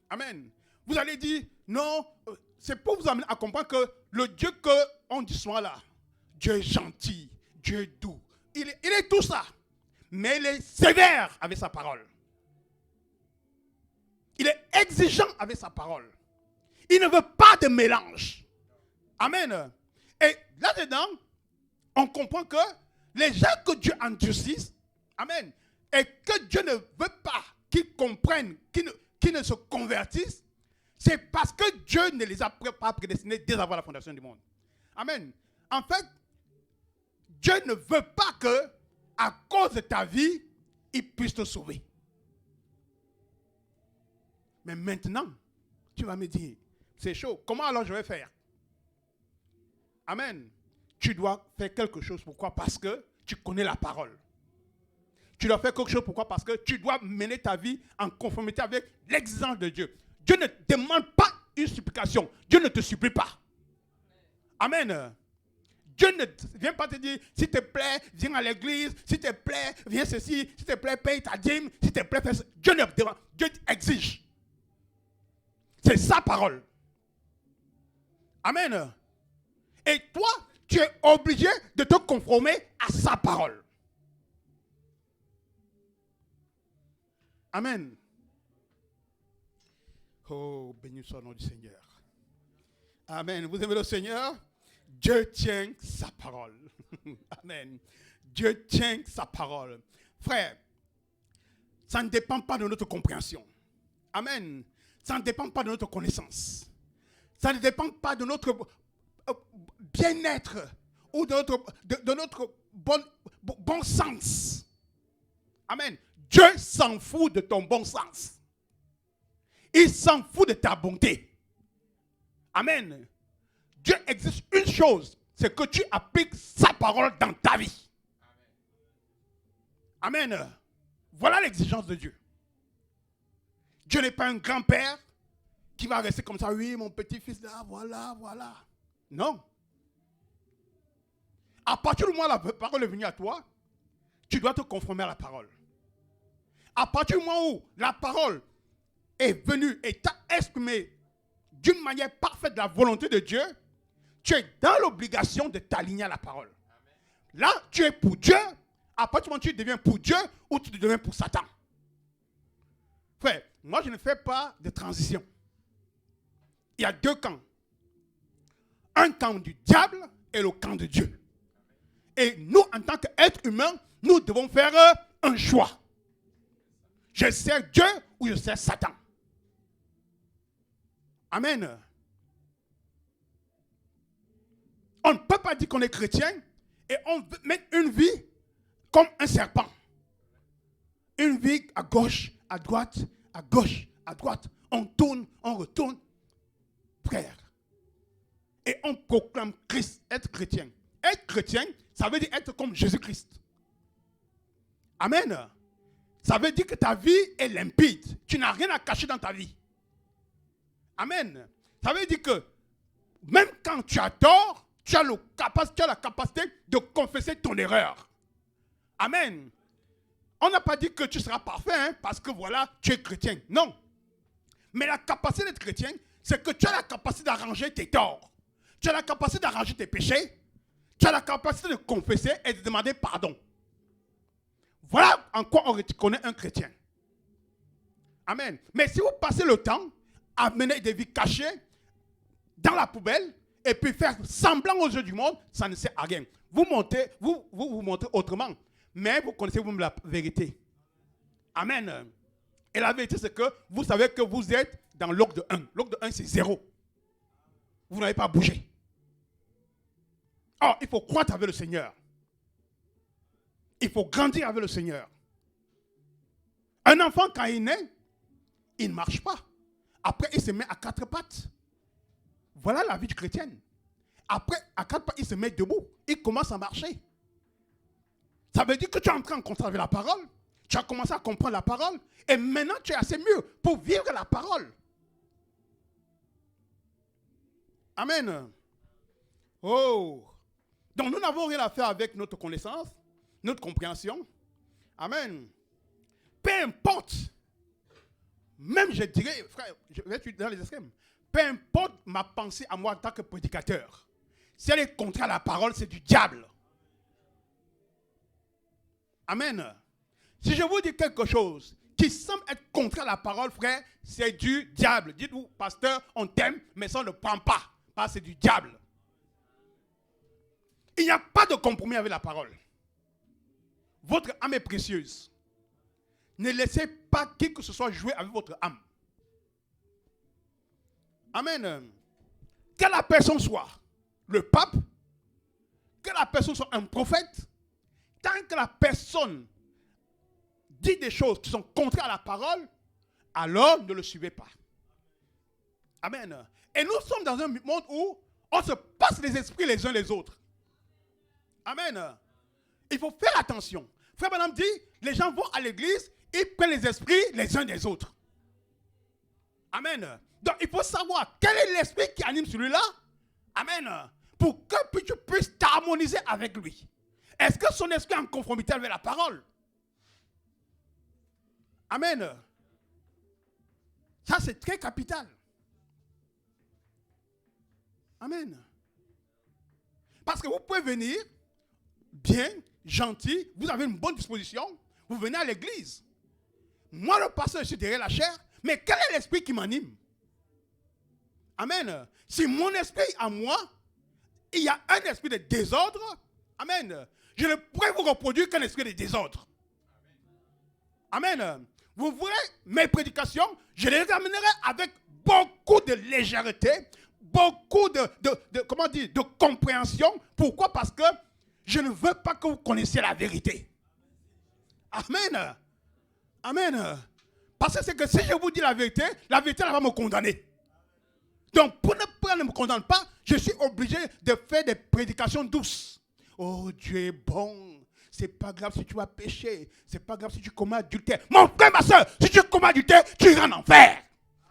Amen. Vous allez dire, non, c'est pour vous amener à comprendre que le Dieu qu'on dit souvent là, Dieu est gentil, Dieu est doux. Il est tout ça. Mais il est sévère avec sa parole. Il est exigeant avec sa parole. Il ne veut pas de mélange. Amen. Et là-dedans, on comprend que les gens que Dieu endurcisse, amen, et que Dieu ne veut pas qu'ils comprennent, qu'ils ne se convertissent, c'est parce que Dieu ne les a pas prédestinés dès avant la fondation du monde. Amen. En fait, Dieu ne veut pas que, à cause de ta vie, il puisse te sauver. Mais maintenant, tu vas me dire, c'est chaud, comment alors je vais faire? Amen. Tu dois faire quelque chose. Pourquoi? Parce que tu connais la parole. Tu dois faire quelque chose. Pourquoi? Parce que tu dois mener ta vie en conformité avec l'exigence de Dieu. Dieu ne demande pas une supplication. Dieu ne te supplie pas. Amen. Dieu ne vient pas te dire, s'il te plaît, viens à l'église, s'il te plaît, viens ceci, s'il te plaît, paye ta dîme, s'il te plaît, fais ça. Dieu ne demande, Dieu exige. C'est sa parole. Amen. Et toi, tu es obligé de te conformer à sa parole. Amen. Oh, béni soit le nom du Seigneur. Amen. Vous aimez le Seigneur? Dieu tient sa parole. Amen. Dieu tient sa parole. frère, ça ne dépend pas de notre compréhension. Amen. Ça ne dépend pas de notre connaissance. Ça ne dépend pas de notre bien-être ou de notre bon sens. Amen. Dieu s'en fout de ton bon sens. Il s'en fout de ta bonté. Amen. Dieu existe une chose, c'est que tu appliques sa parole dans ta vie. Amen. Voilà l'exigence de Dieu. Dieu n'est pas un grand-père qui va rester comme ça. Oui, mon petit-fils, là, voilà. Non. À partir du moment où la parole est venue à toi, tu dois te conformer à la parole. À partir du moment où la parole est venue et t'a exprimé d'une manière parfaite la volonté de Dieu, tu es dans l'obligation de t'aligner à la parole. Là, tu es pour Dieu. À partir du moment où tu deviens pour Dieu ou tu deviens pour Satan. Frère, moi je ne fais pas de transition. Il y a deux camps. Un camp du diable et le camp de Dieu. Et nous, en tant qu'êtres humains, nous devons faire un choix. Je sers Dieu ou je sers Satan. Amen. On ne peut pas dire qu'on est chrétien et on met une vie comme un serpent. Une vie à gauche, à droite, à gauche, à droite. On tourne, on retourne. Frère. Et on proclame Christ, être chrétien. Être chrétien, ça veut dire être comme Jésus-Christ. Amen. Ça veut dire que ta vie est limpide. Tu n'as rien à cacher dans ta vie. Amen. Ça veut dire que même quand tu as tort, tu as la capacité de confesser ton erreur. Amen. On n'a pas dit que tu seras parfait parce que voilà, tu es chrétien. Non. Mais la capacité d'être chrétien, c'est que tu as la capacité d'arranger tes torts. Tu as la capacité d'arranger tes péchés. Tu as la capacité de confesser et de demander pardon. Voilà en quoi on reconnaît un chrétien. Amen. Mais si vous passez le temps à mener des vies cachées dans la poubelle et puis faire semblant aux yeux du monde, ça ne sert à rien. Vous montrez autrement, mais vous connaissez vous-même la vérité. Amen. Et la vérité, c'est que vous savez que vous êtes dans l'oc de 1. L'oc de 1, c'est 0. Vous n'avez pas bougé. Or, il faut croître avec le Seigneur. Il faut grandir avec le Seigneur. Un enfant, quand il naît, il ne marche pas. Après, il se met à 4 pattes. Voilà la vie chrétienne. Après, à 4 pattes, il se met debout. Il commence à marcher. Ça veut dire que tu es entré en contact avec la parole. Tu as commencé à comprendre la parole. Et maintenant, tu es assez mûr pour vivre la parole. Amen. Oh. Donc, nous n'avons rien à faire avec notre connaissance, notre compréhension. Amen. Peu importe. Même, je dirais, frère, je vais être dans les extrêmes. Peu importe ma pensée à moi en tant que prédicateur. Si elle est contraire à la parole, c'est du diable. Amen. Si je vous dis quelque chose qui semble être contraire à la parole, frère, c'est du diable. Dites-vous, pasteur, on t'aime, mais ça on ne prend pas. Parce que c'est du diable. Il n'y a pas de compromis avec la parole. Votre âme est précieuse. Ne laissez pas qui que ce soit jouer avec votre âme. Amen. Que la personne soit le pape, que la personne soit un prophète, tant que la personne dit des choses qui sont contraires à la parole, alors ne le suivez pas. Amen. Et nous sommes dans un monde où on se passe les esprits les uns les autres. Amen. Il faut faire attention. Frère Branham dit, les gens vont à l'église, ils prennent les esprits les uns des autres. Amen. Donc il faut savoir quel est l'esprit qui anime celui-là. Amen. Pour que tu puisses t'harmoniser avec lui. Est-ce que son esprit est en conformité avec la parole? Amen. Ça c'est très capital. Amen. Parce que vous pouvez venir bien, gentil, vous avez une bonne disposition, vous venez à l'église. Moi, le pasteur, je suis derrière la chair, mais quel est l'esprit qui m'anime? Amen. Si mon esprit à moi, il y a un esprit de désordre, amen, je ne pourrais vous reproduire qu'un esprit de désordre. Amen. Vous verrez, mes prédications, je les amènerai avec beaucoup de légèreté, beaucoup de compréhension. Pourquoi? Parce que je ne veux pas que vous connaissiez la vérité. Amen. Amen. Parce que c'est que si je vous dis la vérité, elle va me condamner. Donc, pour ne me condamner pas, je suis obligé de faire des prédications douces. Oh, Dieu est bon. C'est pas grave si tu vas pécher. C'est pas grave si tu commets adultère. Mon frère, ma soeur, si tu commets adultère, tu iras en enfer.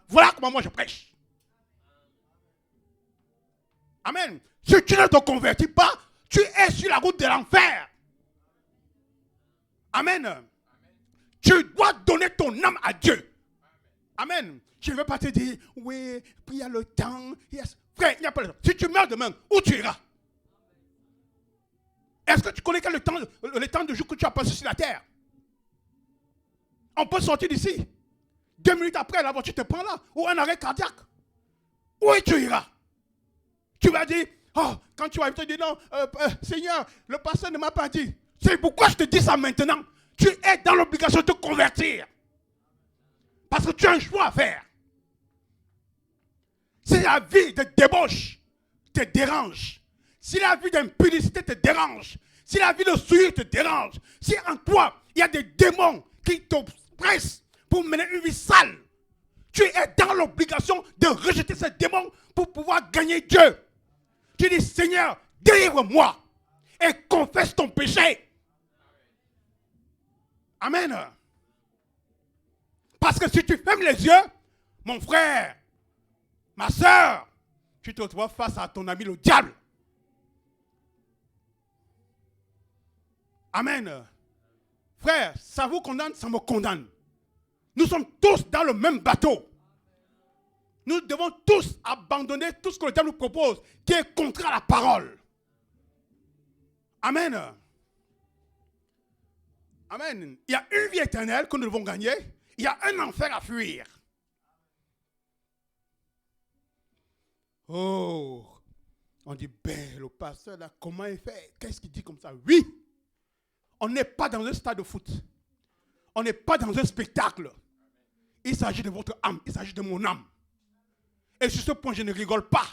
Voilà comment moi je prêche. Amen. Si tu ne te convertis pas, tu es sur la route de l'enfer. Amen. Tu dois donner ton âme à Dieu. Amen. Je ne veux pas te dire, oui, puis il y a le temps. Frère, il n'y a pas le temps. Si tu meurs demain, où tu iras? Est-ce que tu connais quel le temps de jour que tu as passé sur la terre? On peut sortir d'ici. 2 minutes après, la voiture te prend là. Ou un arrêt cardiaque. Où tu iras? Tu vas dire, oh, quand tu vas te dire, non, Seigneur, le pasteur ne m'a pas dit. C'est pourquoi je te dis ça maintenant. Tu es dans l'obligation de te convertir. Parce que tu as un choix à faire. Si la vie de débauche te dérange, si la vie d'impudicité te dérange, si la vie de souillure te dérange, si en toi, il y a des démons qui t'oppressent pour mener une vie sale, tu es dans l'obligation de rejeter ces démons pour pouvoir gagner Dieu. Tu dis, Seigneur, délivre-moi et confesse ton péché. Amen. Parce que si tu fermes les yeux, mon frère, ma soeur, tu te retrouves face à ton ami le diable. Amen. Frère, ça vous condamne, ça me condamne. Nous sommes tous dans le même bateau. Nous devons tous abandonner tout ce que le diable nous propose, qui est contraire à la parole. Amen. Amen. Il y a une vie éternelle que nous devons gagner. Il y a un enfer à fuir. Oh, on dit, ben, le pasteur là, comment il fait? Qu'est-ce qu'il dit comme ça? Oui, on n'est pas dans un stade de foot. On n'est pas dans un spectacle. Il s'agit de votre âme, il s'agit de mon âme. Et sur ce point, je ne rigole pas.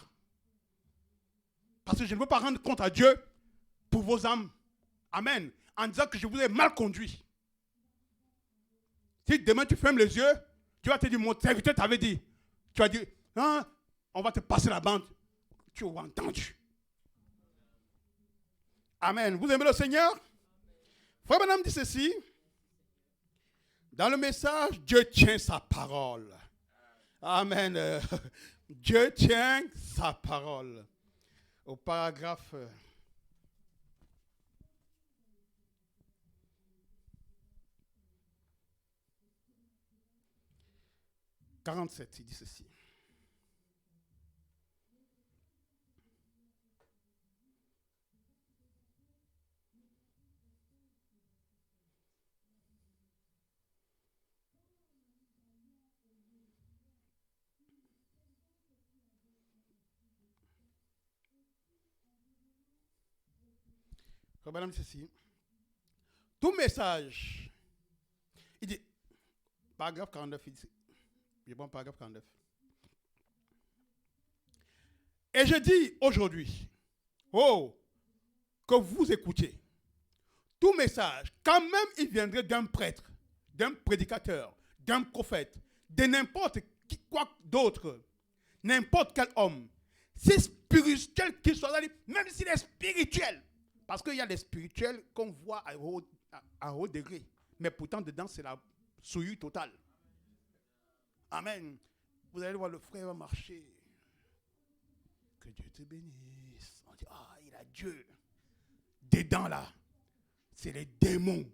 Parce que je ne veux pas rendre compte à Dieu pour vos âmes. Amen. En disant que je vous ai mal conduit. Si demain tu fermes les yeux, tu vas te dire, mon serviteur t'avait dit. Tu vas dire, hein, on va te passer la bande. Tu auras entendu. Amen. Vous aimez le Seigneur? Frère Branham dit ceci. Dans le message, Dieu tient sa parole. Amen. Dieu tient sa parole. Au paragraphe 47, il dit ceci. Madame ceci. Tout message, il dit, paragraphe 49, il dit, je prends paragraphe 49. Et je dis aujourd'hui, oh, que vous écoutiez, tout message, quand même il viendrait d'un prêtre, d'un prédicateur, d'un prophète, de n'importe qui, quoi d'autre, n'importe quel homme, c'est spirituel qu'il soit, même s'il est spirituel. Parce qu'il y a des spirituels qu'on voit à haut degré. Mais pourtant, dedans, c'est la souillure totale. Amen. Vous allez voir, le frère va marcher. Que Dieu te bénisse. On dit, ah, il a Dieu. Dedans, là, c'est les démons.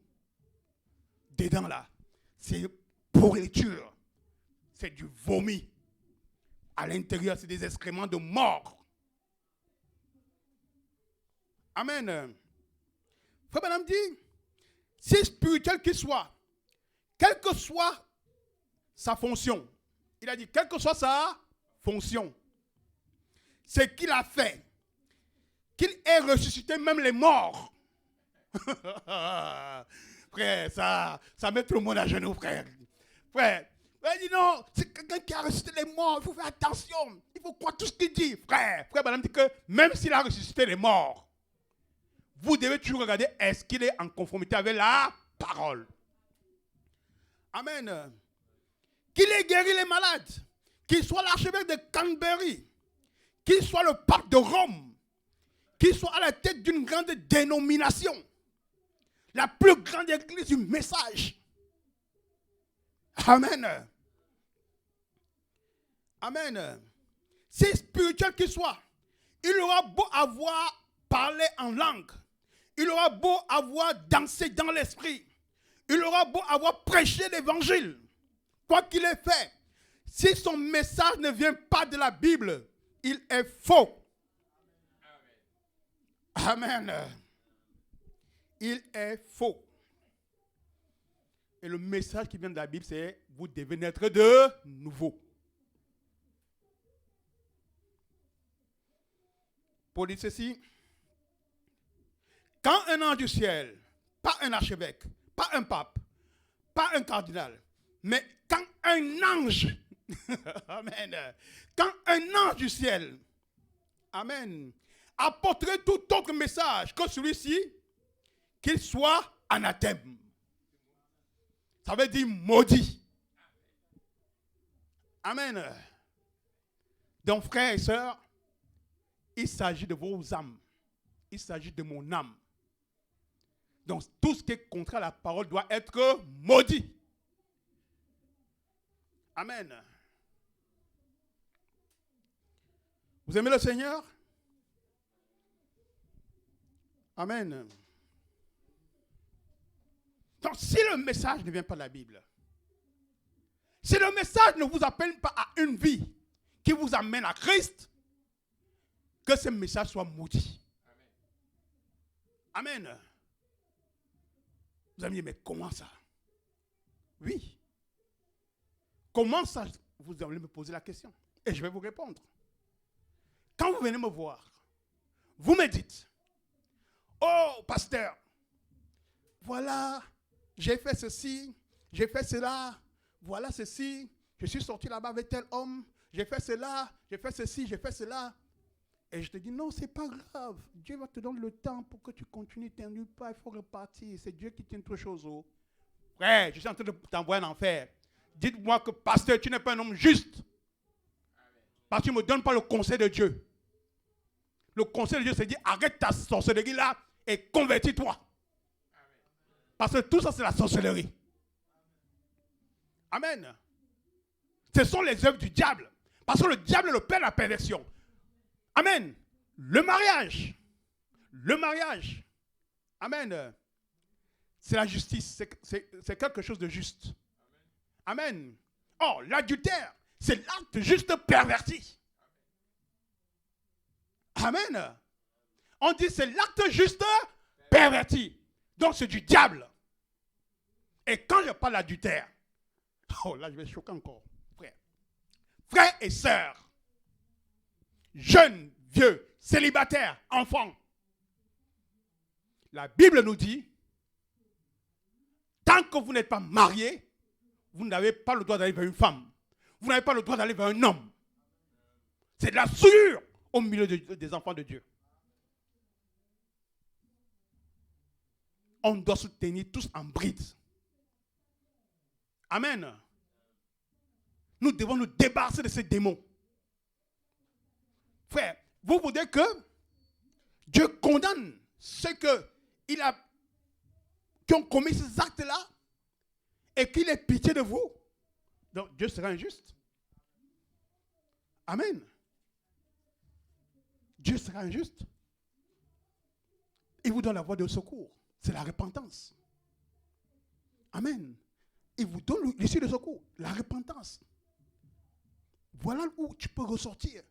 Dedans, là, c'est pourriture. C'est du vomi. À l'intérieur, c'est des excréments de mort. Amen. Frère Branham dit, si spirituel qu'il soit, quelle que soit sa fonction, il a dit, quelle que soit sa fonction, c'est qu'il a fait, qu'il ait ressuscité même les morts. Frère Frère, ça met tout le monde à genoux, frère. Frère, il dit non, c'est quelqu'un qui a ressuscité les morts. Il faut faire attention. Il faut croire tout ce qu'il dit. Frère, madame dit que même s'il a ressuscité les morts, vous devez toujours regarder est-ce qu'il est en conformité avec la parole. Amen. Qu'il ait guéri les malades. Qu'il soit l'archevêque de Canterbury. Qu'il soit le pape de Rome. Qu'il soit à la tête d'une grande dénomination. La plus grande église du message. Amen. Amen. Si spirituel qu'il soit, il aura beau avoir parlé en langue. Il aura beau avoir dansé dans l'esprit. Il aura beau avoir prêché l'évangile. Quoi qu'il ait fait, si son message ne vient pas de la Bible, il est faux. Amen. Il est faux. Et le message qui vient de la Bible, c'est vous devez naître de nouveau. Pour dire ceci, quand un ange du ciel, pas un archevêque, pas un pape, pas un cardinal, mais quand un ange, amen, quand un ange du ciel, amen, apporterait tout autre message que celui-ci, qu'il soit anathème. Ça veut dire maudit. Amen. Donc, frères et sœurs, il s'agit de vos âmes. Il s'agit de mon âme. Donc, tout ce qui est contraire à la parole doit être maudit. Amen. Vous aimez le Seigneur? Amen. Donc, si le message ne vient pas de la Bible, si le message ne vous appelle pas à une vie qui vous amène à Christ, que ce message soit maudit. Amen. Vous allez me dire, mais comment ça? Oui. Comment ça? Vous allez me poser la question. Et je vais vous répondre. Quand vous venez me voir, vous me dites, oh, pasteur, voilà, j'ai fait ceci, j'ai fait cela, voilà ceci, je suis sorti là-bas avec tel homme, j'ai fait cela, j'ai fait ceci, j'ai fait cela. Et je te dis, non, c'est pas grave. Dieu va te donner le temps pour que tu continues, t'ennuies pas, il faut repartir. C'est Dieu qui tient toutes choses. Oh. Frère, je suis en train de t'envoyer en enfer. Dites-moi que, pasteur, tu n'es pas un homme juste. Parce que tu ne me donnes pas le conseil de Dieu. Le conseil de Dieu, c'est de dire, arrête ta sorcellerie là et convertis-toi. Parce que tout ça, c'est la sorcellerie. Amen. Ce sont les œuvres du diable. Parce que le diable est le père de la perversion. Amen. Le mariage. Amen. C'est la justice. C'est quelque chose de juste. Amen. Oh, l'adultère, c'est l'acte juste perverti. Amen. On dit c'est l'acte juste perverti. Donc c'est du diable. Et quand je parle d'adultère, oh là je vais choquer encore. Frères et sœurs, jeunes, vieux, célibataires, enfants. La Bible nous dit, tant que vous n'êtes pas mariés, vous n'avez pas le droit d'aller vers une femme. Vous n'avez pas le droit d'aller vers un homme. C'est de la souillure au milieu des enfants de Dieu. On doit se tenir tous en bride. Amen. Nous devons nous débarrasser de ces démons. Frère, vous voudrez que Dieu condamne ceux qui ont commis ces actes-là et qu'il ait pitié de vous? Donc Dieu sera injuste. Amen. Dieu sera injuste. Il vous donne la voie de secours. C'est la repentance. Amen. Il vous donne l'issue de secours. La repentance. Voilà où tu peux ressortir.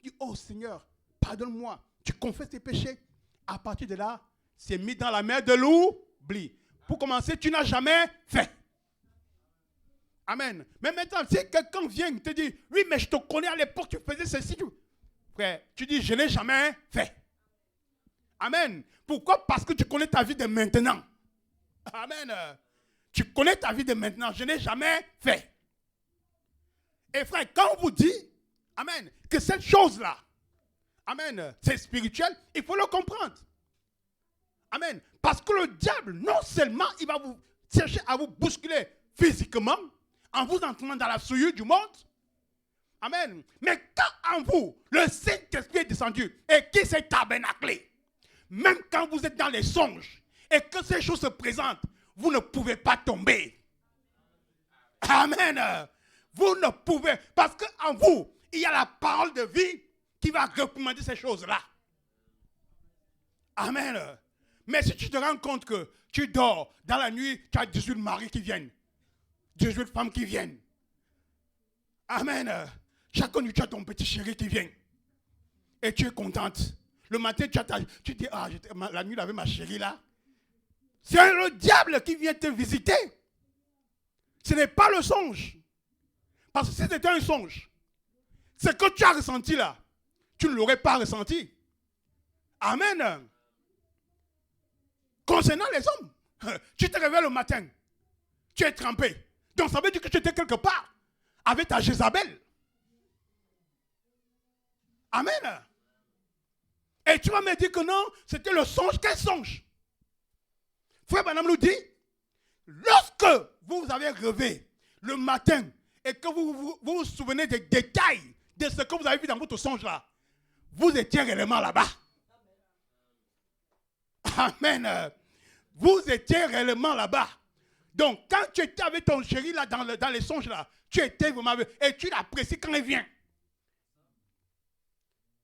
Dis, oh Seigneur, pardonne-moi. Tu confesses tes péchés. À partir de là, c'est mis dans la mer de l'oubli. Pour commencer, tu n'as jamais fait. Amen. Mais maintenant, si quelqu'un vient et te dit, oui, mais je te connais à l'époque, tu faisais ceci. Frère, tu dis, je n'ai jamais fait. Amen. Pourquoi? Parce que tu connais ta vie de maintenant. Amen. Tu connais ta vie de maintenant. Je n'ai jamais fait. Et frère, quand on vous dit, amen, que cette chose-là, amen, c'est spirituel, il faut le comprendre. Amen. Parce que le diable, non seulement il va vous chercher à vous bousculer physiquement, en vous entraînant dans la souillure du monde, amen, mais quand en vous, le Saint-Esprit est descendu et qui s'est tabernaclé, même quand vous êtes dans les songes et que ces choses se présentent, vous ne pouvez pas tomber. Amen. Vous ne pouvez, parce qu'en vous, il y a la parole de vie qui va recommander ces choses-là. Amen. Mais si tu te rends compte que tu dors dans la nuit, tu as 18 maris qui viennent, 18 femmes qui viennent. Amen. Chaque nuit, tu as ton petit chéri qui vient. Et tu es contente. Le matin, tu dis, la nuit, avec ma chérie là. C'est le diable qui vient te visiter. Ce n'est pas le songe. Parce que si c'était un songe, ce que tu as ressenti là, tu ne l'aurais pas ressenti. Amen. Concernant les hommes, tu te réveilles le matin, tu es trempé. Donc ça veut dire que tu étais quelque part avec ta Jézabel. Amen. Et tu vas me dire que non, c'était le songe. Quel songe? Frère Branham nous dit, lorsque vous avez rêvé le matin et que vous souvenez des détails de ce que vous avez vu dans votre songe là, vous étiez réellement là-bas. Amen. Vous étiez réellement là-bas. Donc, quand tu étais avec ton chéri là dans les songes là, tu étais vraiment avec, et tu l'apprécies quand il vient.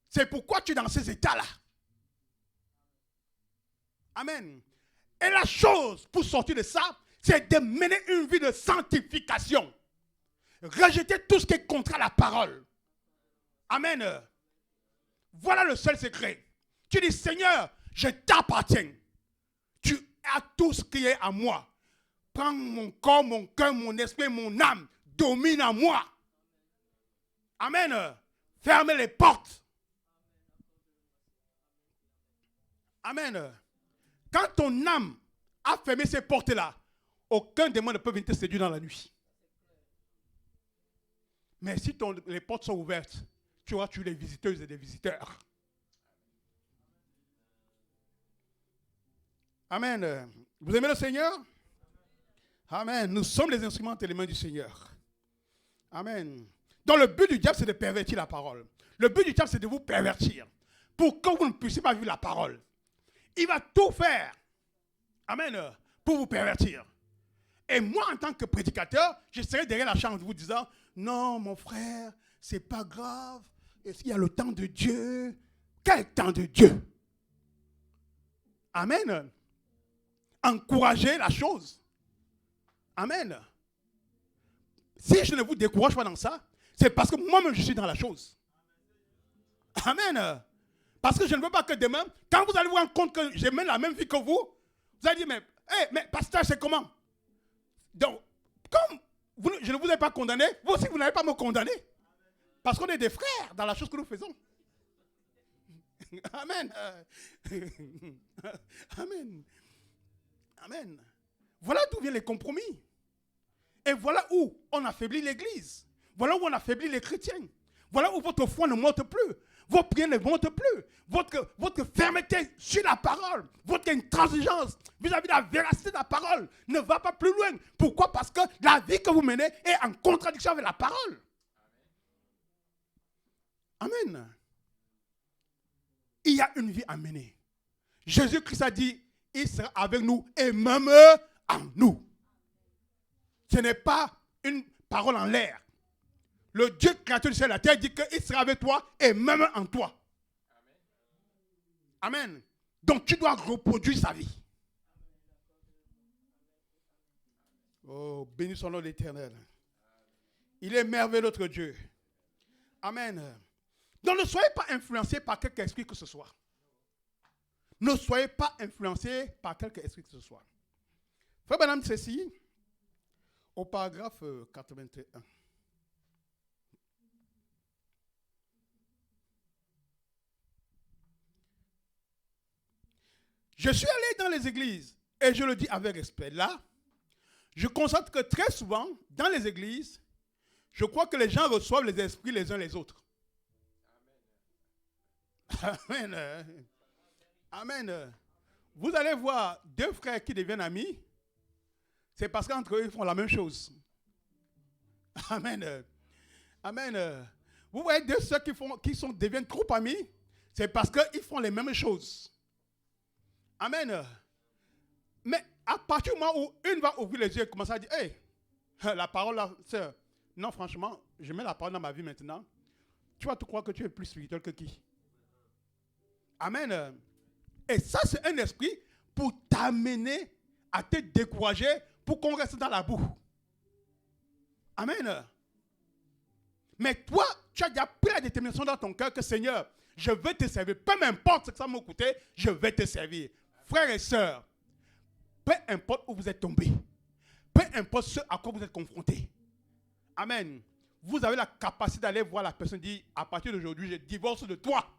C'est pourquoi tu es dans ces états-là. Amen. Et la chose pour sortir de ça, c'est de mener une vie de sanctification. Rejeter tout ce qui est contre la parole. Amen. Voilà le seul secret. Tu dis, Seigneur, je t'appartiens. Tu as tout ce qui est à moi. Prends mon corps, mon cœur, mon esprit, mon âme. Domine en moi. Amen. Fermez les portes. Amen. Quand ton âme a fermé ces portes-là, aucun démon ne peut venir te séduire dans la nuit. Mais si les portes sont ouvertes, tu auras tué les visiteuses et les visiteurs. Amen. Vous aimez le Seigneur? Amen. Nous sommes les instruments entre les mains du Seigneur. Amen. Donc le but du diable, c'est de pervertir la parole. Le but du diable, c'est de vous pervertir. Pour que vous ne puissiez pas vivre la parole. Il va tout faire. Amen. Pour vous pervertir. Et moi, en tant que prédicateur, je serai derrière la chambre en vous disant, non, mon frère, c'est pas grave. Il y a le temps de Dieu. Quel temps de Dieu? Amen. Encouragez la chose. Amen. Si je ne vous décourage pas dans ça, c'est parce que moi-même je suis dans la chose. Amen. Parce que je ne veux pas que demain, quand vous allez vous rendre compte que je mène la même vie que vous, vous allez dire, mais pasteur, c'est comment? Donc, comme je ne vous ai pas condamné, vous aussi vous n'allez pas me condamner. Parce qu'on est des frères dans la chose que nous faisons. Amen. Amen. Amen. Voilà d'où viennent les compromis. Et voilà où on affaiblit l'Église. Voilà où on affaiblit les chrétiens. Voilà où votre foi ne monte plus. Vos prières ne montent plus. Votre fermeté sur la parole, votre intransigeance vis-à-vis de la véracité de la parole ne va pas plus loin. Pourquoi? Parce que la vie que vous menez est en contradiction avec la parole. Amen. Il y a une vie à mener. Jésus-Christ a dit, il sera avec nous et même en nous. Ce n'est pas une parole en l'air. Le Dieu créateur du ciel et de la terre dit qu'il sera avec toi et même en toi. Amen. Donc tu dois reproduire sa vie. Oh, béni son nom l'Éternel. Il est merveilleux notre Dieu. Amen. Donc ne soyez pas influencés par quelque esprit que ce soit. Ne soyez pas influencés par quelque esprit que ce soit. Frère Branham, ceci, au paragraphe 81. Je suis allé dans les églises et je le dis avec respect, là, je constate que très souvent, dans les églises, je crois que les gens reçoivent les esprits les uns les autres. Amen. Amen. Vous allez voir deux frères qui deviennent amis, c'est parce qu'entre eux, ils font la même chose. Amen. Amen. Vous voyez deux sœurs deviennent trop amis, c'est parce qu'ils font les mêmes choses. Amen. Mais à partir du moment où une va ouvrir les yeux et commencer à dire, hey, la parole là, sœur, non franchement, je mets la parole dans ma vie maintenant, tu vas te croire que tu es plus spirituel que qui? Amen. Et ça, c'est un esprit pour t'amener à te décourager pour qu'on reste dans la boue. Amen. Mais toi, tu as déjà pris la détermination dans ton cœur que Seigneur, je veux te servir. Peu m'importe ce que ça m'a coûté, je vais te servir. Frères et sœurs, peu importe où vous êtes tombés, peu importe ce à quoi vous êtes confrontés. Amen. Vous avez la capacité d'aller voir la personne et dire, à partir d'aujourd'hui, je divorce de toi.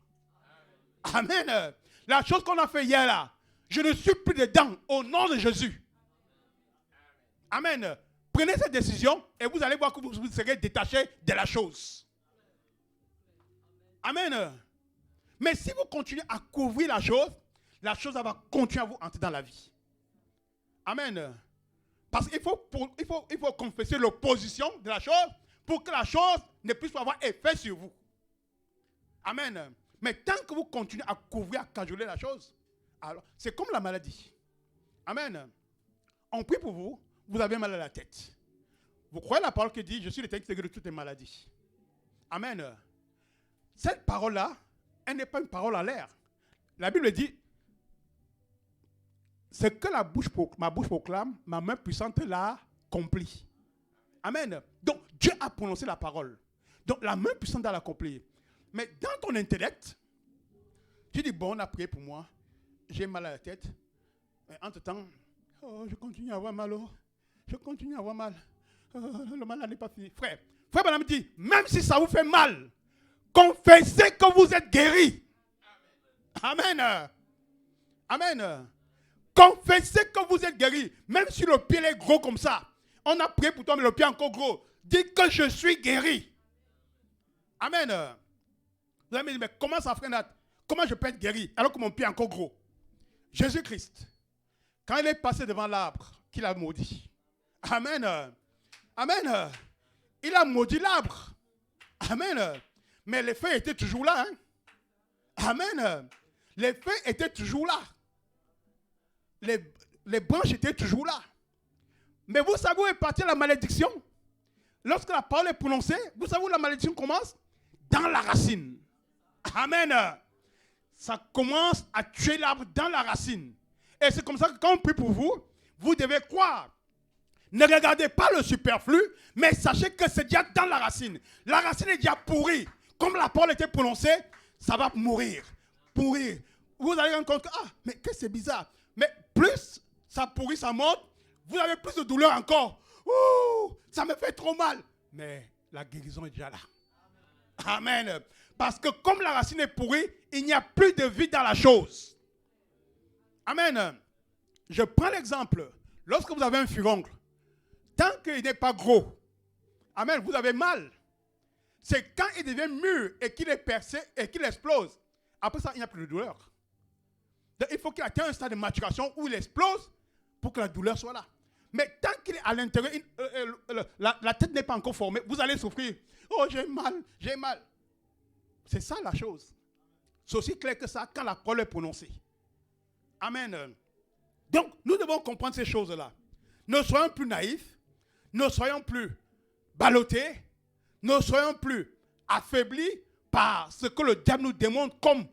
Amen. La chose qu'on a fait hier là, je ne suis plus dedans au nom de Jésus. Amen. Prenez cette décision et vous allez voir que vous serez détaché de la chose. Amen. Mais si vous continuez à couvrir la chose va continuer à vous entrer dans la vie. Amen. Parce qu'il faut confesser l'opposition de la chose pour que la chose ne puisse pas avoir effet sur vous. Amen. Mais tant que vous continuez à couvrir, à cajoler la chose, alors c'est comme la maladie. Amen. On prie pour vous, vous avez mal à la tête. Vous croyez la parole qui dit, je suis l'éternel qui guérit de toutes les maladies. Amen. Cette parole-là, elle n'est pas une parole à l'air. La Bible dit, ce que ma bouche proclame, ma main puissante l'a accompli. Amen. Donc, Dieu a prononcé la parole. Donc, la main puissante l'a accompli. Mais dans ton intellect, tu dis, bon, on a prié pour moi, j'ai mal à la tête. Mais entre-temps, je continue à avoir mal. Je continue à avoir mal. Le mal n'est pas fini. Frère Branham dit, même si ça vous fait mal, confessez que vous êtes guéri. Amen. Amen. Confessez que vous êtes guéri. Même si le pied est gros comme ça. On a prié pour toi, mais le pied est encore gros. Dis que je suis guéri. Amen. Vous allez me dire, mais comment ça, frère Nat? Comment je peux être guéri alors que mon pied est encore gros? Jésus-Christ, quand il est passé devant l'arbre qu'il a maudit. Amen. Amen. Il a maudit l'arbre. Amen. Mais les feuilles étaient toujours là. Hein? Amen. Les feuilles étaient toujours là. Les branches étaient toujours là. Mais vous savez où est partie la malédiction? Lorsque la parole est prononcée, vous savez où la malédiction commence? Dans la racine. Amen. Ça commence à tuer l'arbre dans la racine. Et c'est comme ça que quand on prie pour vous, vous devez croire. Ne regardez pas le superflu, mais sachez que c'est déjà dans la racine. La racine est déjà pourrie. Comme la parole était prononcée, ça va mourir. Pourrir. Vous allez rendre compte que, mais que c'est bizarre. Mais plus ça pourrit, ça monte, vous avez plus de douleur encore. Ouh, ça me fait trop mal. Mais la guérison est déjà là. Amen. Parce que comme la racine est pourrie, il n'y a plus de vie dans la chose. Amen. Je prends l'exemple. Lorsque vous avez un furoncle, tant qu'il n'est pas gros, amen, vous avez mal. C'est quand il devient mûr et qu'il est percé et qu'il explose. Après ça, il n'y a plus de douleur. Donc, il faut qu'il atteigne un stade de maturation où il explose pour que la douleur soit là. Mais tant qu'il est à l'intérieur, la tête n'est pas encore formée, vous allez souffrir. Oh, j'ai mal, j'ai mal. C'est ça la chose. C'est aussi clair que ça quand la parole est prononcée. Amen. Donc, nous devons comprendre ces choses-là. Ne soyons plus naïfs, ne soyons plus ballottés, ne soyons plus affaiblis par ce que le diable nous démontre comme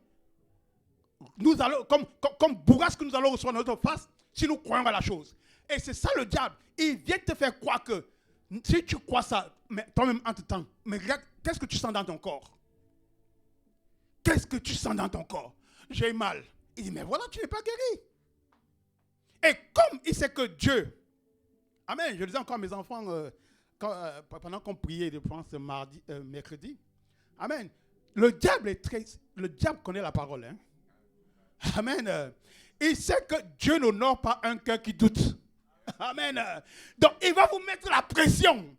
bourrasque que nous allons recevoir dans notre face si nous croyons à la chose. Et c'est ça le diable. Il vient te faire croire que si tu crois ça, mais toi-même entre-temps, mais regarde, qu'est-ce que tu sens dans ton corps? Qu'est-ce que tu sens dans ton corps? J'ai mal. Il dit, mais voilà, tu n'es pas guéri. Et comme il sait que Dieu, amen, je le disais encore à mes enfants, pendant qu'on priait, je pense mercredi, amen, le diable connaît la parole. Hein? Amen. il sait que Dieu n'honore pas un cœur qui doute. Amen. Donc, il va vous mettre la pression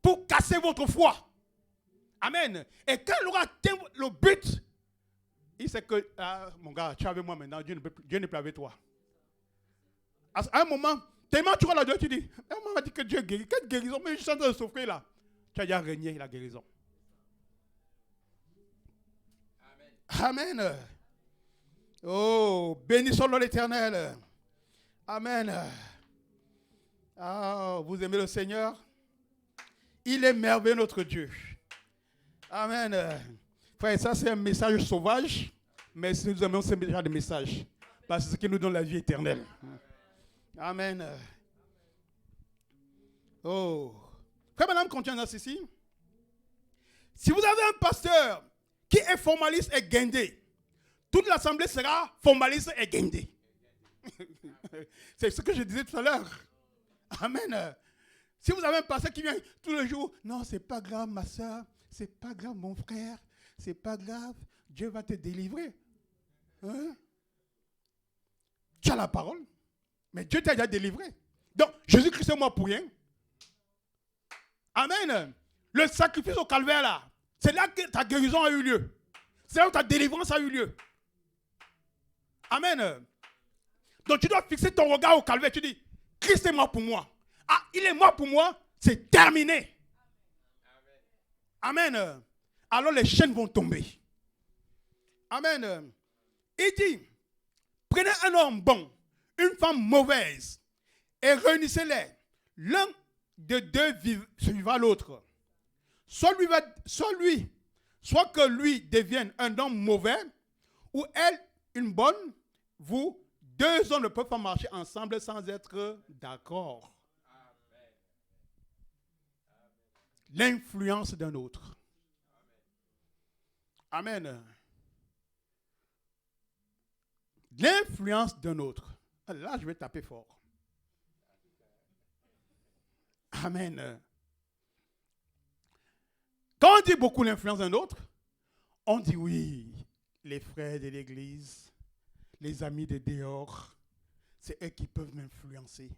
pour casser votre foi. Amen. Et quand il aura atteint le but, il sait que, mon gars, tu es avec moi maintenant, Dieu n'est plus avec toi. À un moment, tellement tu vois la Dieu, tu dis, on m'a dit que Dieu guérit. Quelle guérison? Mais je suis en train de souffrir là. Tu as déjà régné la guérison. Amen. Amen. Oh, bénissons l'Éternel. Amen. Ah, vous aimez le Seigneur? Il est merveilleux notre Dieu. Amen. Frère, ça c'est un message sauvage, mais nous aimons ce genre de message, parce que c'est ce qui nous donne la vie éternelle. Amen. Oh. Frère, madame, continue dans ceci. Si vous avez un pasteur qui est formaliste et guindé, toute l'assemblée sera formaliste et guindée. C'est ce que je disais tout à l'heure. Amen. Si vous avez un pasteur qui vient tous les jours, non, c'est pas grave, ma soeur, c'est pas grave, mon frère, c'est pas grave, Dieu va te délivrer. Hein? Tu as la parole, mais Dieu t'a déjà délivré. Donc, Jésus-Christ est mort pour rien. Amen. Le sacrifice au calvaire là, c'est là que ta guérison a eu lieu. C'est là où ta délivrance a eu lieu. Amen. Donc, tu dois fixer ton regard au calvaire. Tu dis, Christ est mort pour moi. Ah, il est mort pour moi, c'est terminé. Amen. Alors les chaînes vont tomber. Amen. Il dit, prenez un homme bon, une femme mauvaise, et réunissez-les. L'un de deux suivra l'autre. Soit que lui devienne un homme mauvais, ou elle une bonne. Vous, deux hommes ne peuvent pas marcher ensemble sans être d'accord. L'influence d'un autre. Amen. L'influence d'un autre. Là, je vais taper fort. Amen. Quand on dit beaucoup l'influence d'un autre, on dit oui, les frères de l'église, les amis de dehors, c'est eux qui peuvent m'influencer.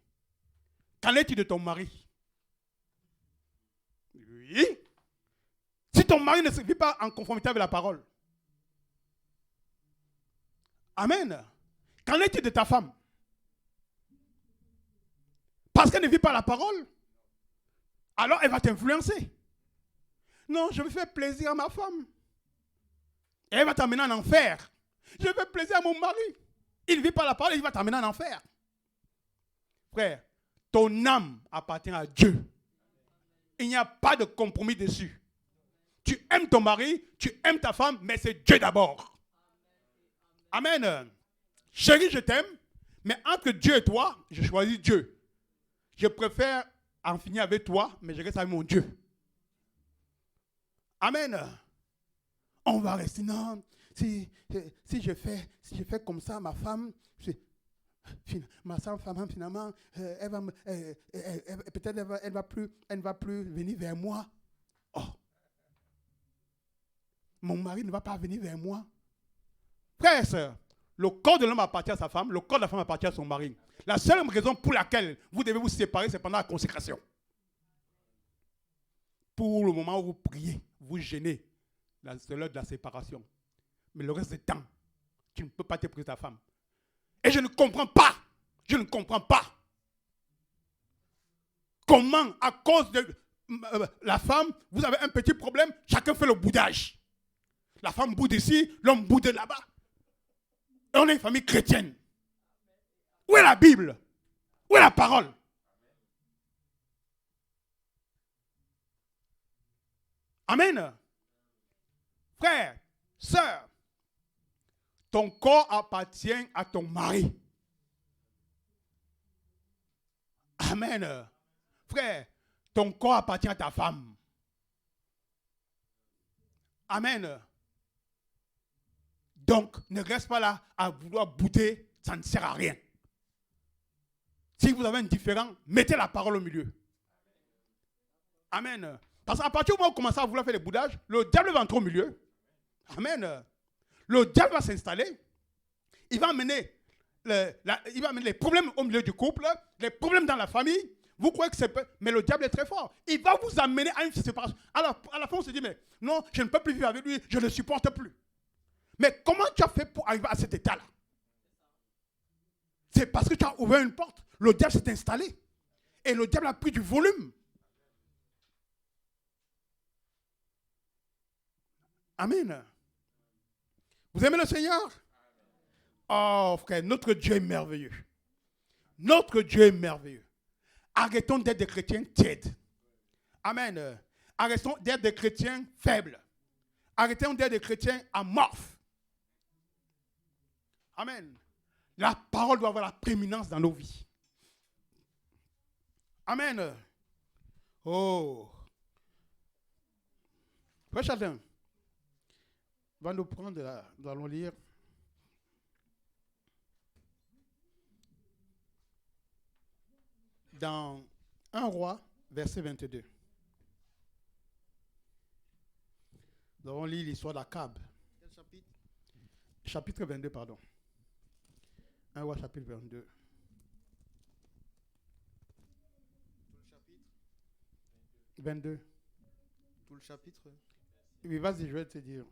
Qu'en est-il de ton mari? Oui. Si ton mari ne se vit pas en conformité avec la parole. Amen. Qu'en est-il de ta femme? Parce qu'elle ne vit pas la parole, alors elle va t'influencer. Non, je veux faire plaisir à ma femme. Et elle va t'amener en enfer. Je veux faire plaisir à mon mari. Il ne vit pas la parole, il va t'amener en enfer. Frère, ton âme appartient à Dieu. Il n'y a pas de compromis dessus. Tu aimes ton mari, tu aimes ta femme, mais c'est Dieu d'abord. Amen. Chérie, je t'aime, mais entre Dieu et toi, je choisis Dieu. Je préfère en finir avec toi, mais je reste avec mon Dieu. Amen. On va rester, non, si je fais comme ça, ma femme, ma femme finalement, peut-être elle ne va plus venir vers moi. Oh. Mon mari ne va pas venir vers moi. Frère et sœur, le corps de l'homme appartient à sa femme, le corps de la femme appartient à son mari. La seule raison pour laquelle vous devez vous séparer, c'est pendant la consécration. Pour le moment où vous priez, vous gênez, c'est l'heure de la séparation. Mais le reste du temps, tu ne peux pas t'épouser ta femme. Et je ne comprends pas comment, à cause de la femme, vous avez un petit problème, chacun fait le boudage. La femme boude ici, l'homme boude là-bas. Et on est une famille chrétienne. Où est la Bible? Où est la parole? Amen. Frère, sœur, ton corps appartient à ton mari. Amen. Frère, ton corps appartient à ta femme. Amen. Donc, ne reste pas là à vouloir bouder, ça ne sert à rien. Si vous avez un différend, mettez la parole au milieu. Amen. Parce qu'à partir du moment où vous commencez à vouloir faire des boudages, le diable va entrer au milieu. Amen. Le diable va s'installer. Il va amener il va amener les problèmes au milieu du couple, les problèmes dans la famille. Vous croyez que c'est... Mais le diable est très fort. Il va vous amener à une séparation. Alors, à la fin, on se dit, mais non, je ne peux plus vivre avec lui, je ne le supporte plus. Mais comment tu as fait pour arriver à cet état-là? C'est parce que tu as ouvert une porte. Le diable s'est installé. Et le diable a pris du volume. Amen. Vous aimez le Seigneur? Oh frère, notre Dieu est merveilleux. Notre Dieu est merveilleux. Arrêtons d'être des chrétiens tièdes. Amen. Arrêtons d'être des chrétiens faibles. Arrêtons d'être des chrétiens amorphes. Amen. La parole doit avoir la prééminence dans nos vies. Amen. Oh. Frère Chaldin, va nous prendre là. Nous allons lire. Dans 1 Roi, verset 22. Nous allons lire l'histoire d'Akab. Quel chapitre? Chapitre 22, pardon. 1 Roi, chapitre 22. Tout le chapitre? 22. Tout le chapitre? Oui, vas-y, je vais te dire.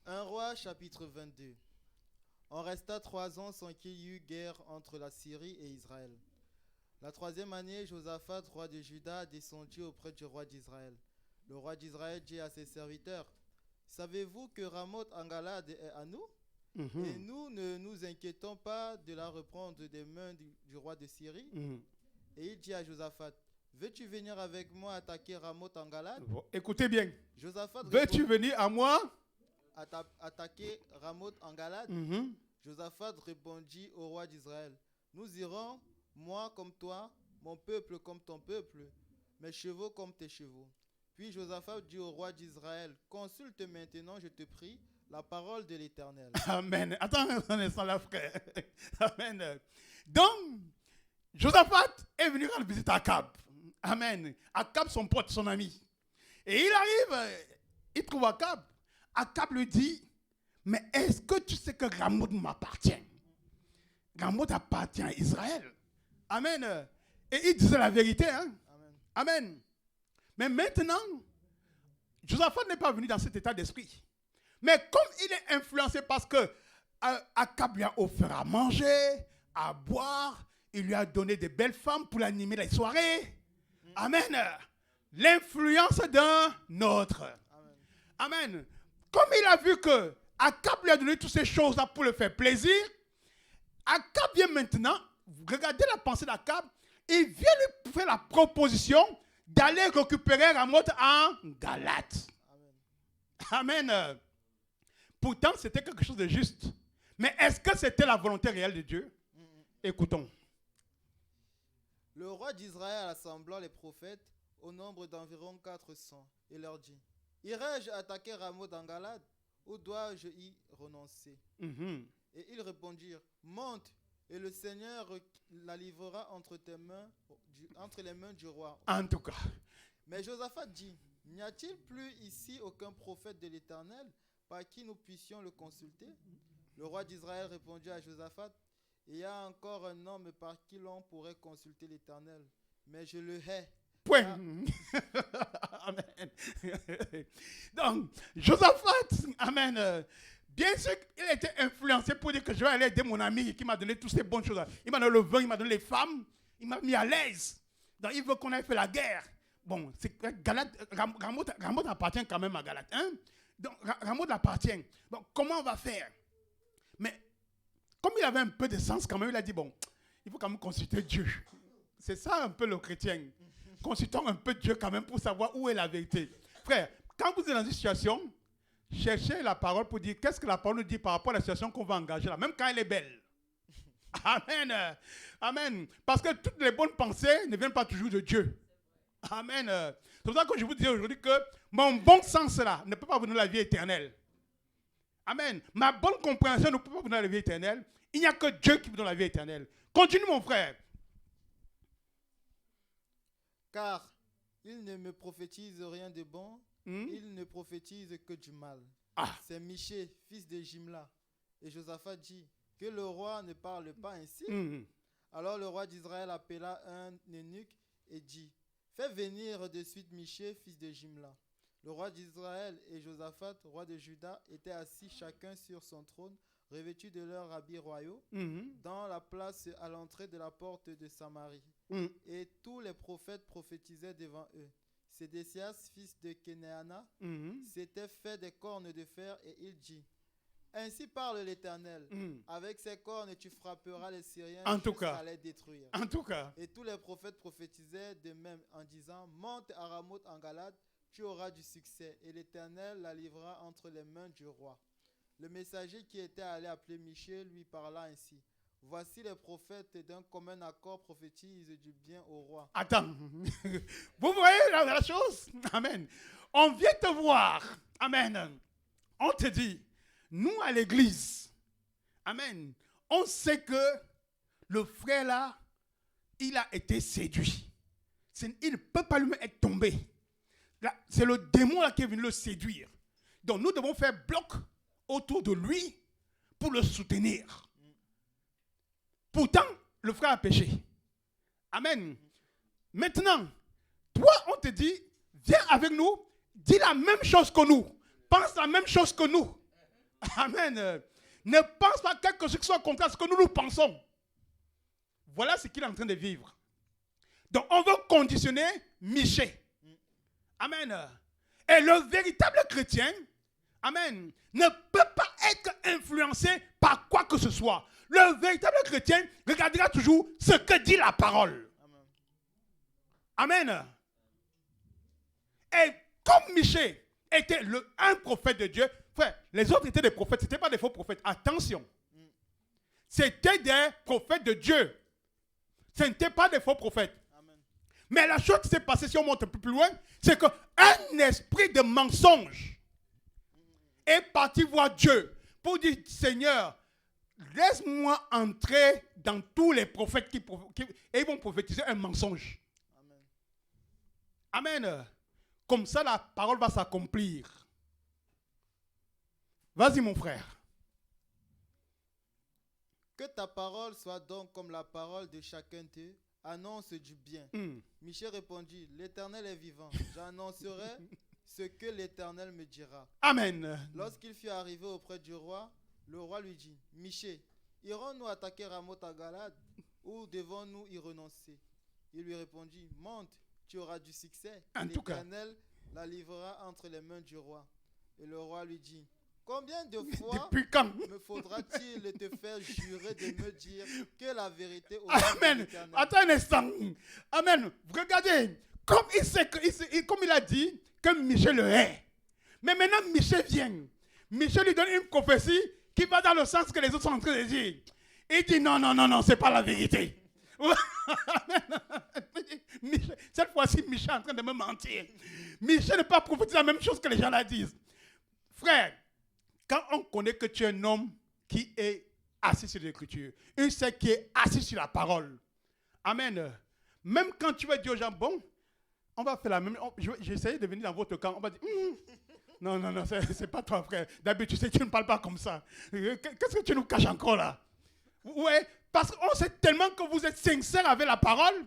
1 Roi, chapitre 22. On resta 3 ans sans qu'il y eût guerre entre la Syrie et Israël. La 3e année, Josaphat, roi de Juda, descendit auprès du roi d'Israël. Le roi d'Israël dit à ses serviteurs, « Savez-vous que Ramoth en Galade est à nous? Et nous ne nous inquiétons pas de la reprendre des mains du roi de Syrie. Et il dit à Josaphat, « Veux-tu venir avec moi attaquer Ramoth en Galade? » Écoutez bien. Josaphat Veux-tu venir à moi? Attaquer Ramoth en Galade? Josaphat répondit au roi d'Israël, « Nous irons, moi comme toi, mon peuple comme ton peuple, mes chevaux comme tes chevaux. » Puis Josaphat dit au roi d'Israël, « Consulte maintenant, je te prie, la parole de l'Éternel. » Amen. Attends un instant là, frère. Amen. Donc, Josaphat est venu rendre visite à Akab. Amen. Akab, son pote, son ami. Et il arrive, il trouve Akab. Akab lui dit, mais est-ce que tu sais que Ramoth m'appartient? Ramoth appartient à Israël. Amen. Et il disait la vérité. Hein? Amen. Amen. Mais maintenant, Josaphat n'est pas venu dans cet état d'esprit. Mais comme il est influencé parce que Akab lui a offert à manger, à boire, il lui a donné des belles femmes pour animer les soirées. Amen. L'influence d'un autre. Amen. Comme il a vu que Akab lui a donné toutes ces choses-là pour le faire plaisir, Akab vient maintenant, regardez la pensée d'Akab, il vient lui faire la proposition d'aller récupérer Ramoth en Galate. Amen. Pourtant, c'était quelque chose de juste. Mais est-ce que c'était la volonté réelle de Dieu? Écoutons. Le roi d'Israël assembla les prophètes au nombre d'environ 400 et leur dit, « Irai-je attaquer Ramoth en Galade ou dois-je y renoncer? » Et ils répondirent, « Monte, et le Seigneur la livrera entre tes mains, entre les mains du roi. » En tout cas. Mais Josaphat dit, « N'y a-t-il plus ici aucun prophète de l'Éternel par qui nous puissions le consulter? » Le roi d'Israël répondit à Josaphat, « Il y a encore un homme par qui l'on pourrait consulter l'Éternel, mais je le hais. » Point. Amen. Donc, Josaphat, amen. Bien sûr, il a été influencé pour dire que je vais aller aider mon ami qui m'a donné toutes ces bonnes choses. Il m'a donné le vin, il m'a donné les femmes, il m'a mis à l'aise. Donc, il veut qu'on ait fait la guerre. Bon, Ramoth appartient quand même à Galate. Hein? Donc, Ramoth appartient. Donc, comment on va faire? Mais, comme il avait un peu de sens quand même, il a dit, bon, il faut quand même consulter Dieu. C'est ça un peu le chrétien. Consultons un peu Dieu quand même pour savoir où est la vérité. Frère, quand vous êtes dans une situation, cherchez la parole pour dire qu'est-ce que la parole nous dit par rapport à la situation qu'on va engager là, même quand elle est belle. Amen. Amen. Parce que toutes les bonnes pensées ne viennent pas toujours de Dieu. Amen. C'est pour ça que je vous dis aujourd'hui que mon bon sens là ne peut pas vous donner la vie éternelle. Amen. Ma bonne compréhension ne peut pas vous donner la vie éternelle. Il n'y a que Dieu qui vous donne la vie éternelle. Continue mon frère. Car il ne me prophétise rien de bon, il ne prophétise que du mal. Ah. C'est Michée, fils de Jimla. Et Josaphat dit, que le roi ne parle pas ainsi. Alors le roi d'Israël appela un eunuque et dit, fais venir de suite Michée, fils de Jimla. Le roi d'Israël et Josaphat, roi de Juda, étaient assis chacun sur son trône, revêtus de leurs habits royaux, dans la place à l'entrée de la porte de Samarie. Et tous les prophètes prophétisaient devant eux. Sédécias, fils de Kenéana, s'était fait des cornes de fer et il dit, ainsi parle l'Éternel, avec ces cornes tu frapperas les Syriens jusqu'à les détruire. En tout cas. Et tous les prophètes prophétisaient de même en disant, monte à Ramoth en Galade, tu auras du succès, et l'Éternel la livrera entre les mains du roi. Le messager qui était allé appeler Michée lui parla ainsi. Voici les prophètes d'un commun accord prophétisent du bien au roi. Attends, vous voyez la chose? Amen. On vient te voir. Amen. On te dit, nous à l'église, amen, on sait que le frère là, il a été séduit. Il ne peut pas lui-même être tombé. Là, c'est le démon là qui est venu le séduire. Donc nous devons faire bloc autour de lui pour le soutenir. Pourtant, le frère a péché. Amen. Maintenant, toi, on te dit, viens avec nous, dis la même chose que nous, pense la même chose que nous. Amen. Ne pense pas quelque chose qui soit contraire à ce que nous pensons. Voilà ce qu'il est en train de vivre. Donc, on veut conditionner Michée. Amen. Et le véritable chrétien, amen, ne peut pas être influencé par quoi que ce soit. Le véritable chrétien regardera toujours ce que dit la parole. Amen. Et comme Michée était un prophète de Dieu, frère, les autres étaient des prophètes, ce n'étaient pas des faux prophètes. Attention. C'était des prophètes de Dieu. Ce n'étaient pas des faux prophètes. Amen. Mais la chose qui s'est passée, si on monte un peu plus loin, c'est qu'un esprit de mensonge est parti voir Dieu pour dire, Seigneur, laisse-moi entrer dans tous les prophètes et ils vont prophétiser un mensonge. Amen. Amen. Comme ça, la parole va s'accomplir. Vas-y, mon frère. Que ta parole soit donc comme la parole de chacun d'eux, annonce du bien. Michée répondit, l'Éternel est vivant, j'annoncerai ce que l'Éternel me dira. Amen. Lorsqu'il fut arrivé auprès du roi, le roi lui dit, Michée, irons-nous attaquer Ramoth à Galade ou devons-nous y renoncer? Il lui répondit, monte, tu auras du succès. L'Éternel la livrera entre les mains du roi. Et le roi lui dit, combien de fois me faudra-t-il te faire jurer de me dire que la vérité au Amen. Attends un instant. Amen. Regardez, comme il a dit que Michée le hait. Mais maintenant, Michée vient. Michée lui donne une prophétie qui va dans le sens que les autres sont en train de dire. Il dit non, c'est pas la vérité. Cette fois-ci, Michée est en train de me mentir. Michée ne peut pas prophétiser la même chose que les gens la disent. Frère, quand on connaît que tu es un homme qui est assis sur l'écriture, un seul qui est assis sur la parole. Amen. Même quand tu vas dire aux gens, bon, on va faire la même. J'ai essayé de venir dans votre camp. On va dire, non, c'est pas toi, frère. D'habitude, tu sais, tu ne parles pas comme ça. Qu'est-ce que tu nous caches encore là? Ouais, parce qu'on sait tellement que vous êtes sincère avec la parole.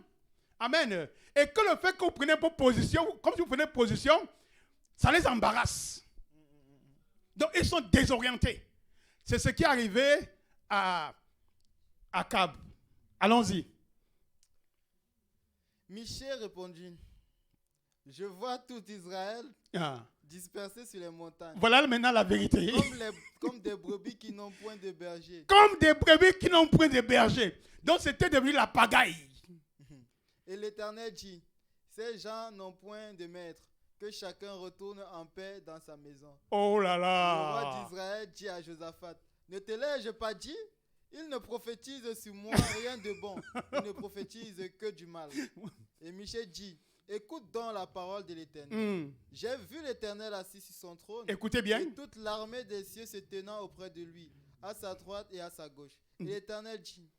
Amen. Et que le fait que vous preniez position, comme si vous prenez position, ça les embarrasse. Donc, ils sont désorientés. C'est ce qui est arrivé à Akab. Allons-y. Michée répondit, je vois tout Israël dispersé sur les montagnes. Voilà maintenant la vérité. Comme des brebis qui n'ont point de berger. Comme des brebis qui n'ont point de berger. Donc, c'était devenu la pagaille. Et l'Éternel dit, ces gens n'ont point de maître. Que chacun retourne en paix dans sa maison. Oh là là. Le roi d'Israël dit à Josaphat, ne te l'ai-je pas dit? Il ne prophétise sur moi rien de bon. Il ne prophétise que du mal. Et Michée dit, écoute donc la parole de l'Éternel. J'ai vu l'Éternel assis sur son trône. Écoutez bien. Et toute l'armée des cieux se tenant auprès de lui, à sa droite et à sa gauche. Et l'Éternel dit,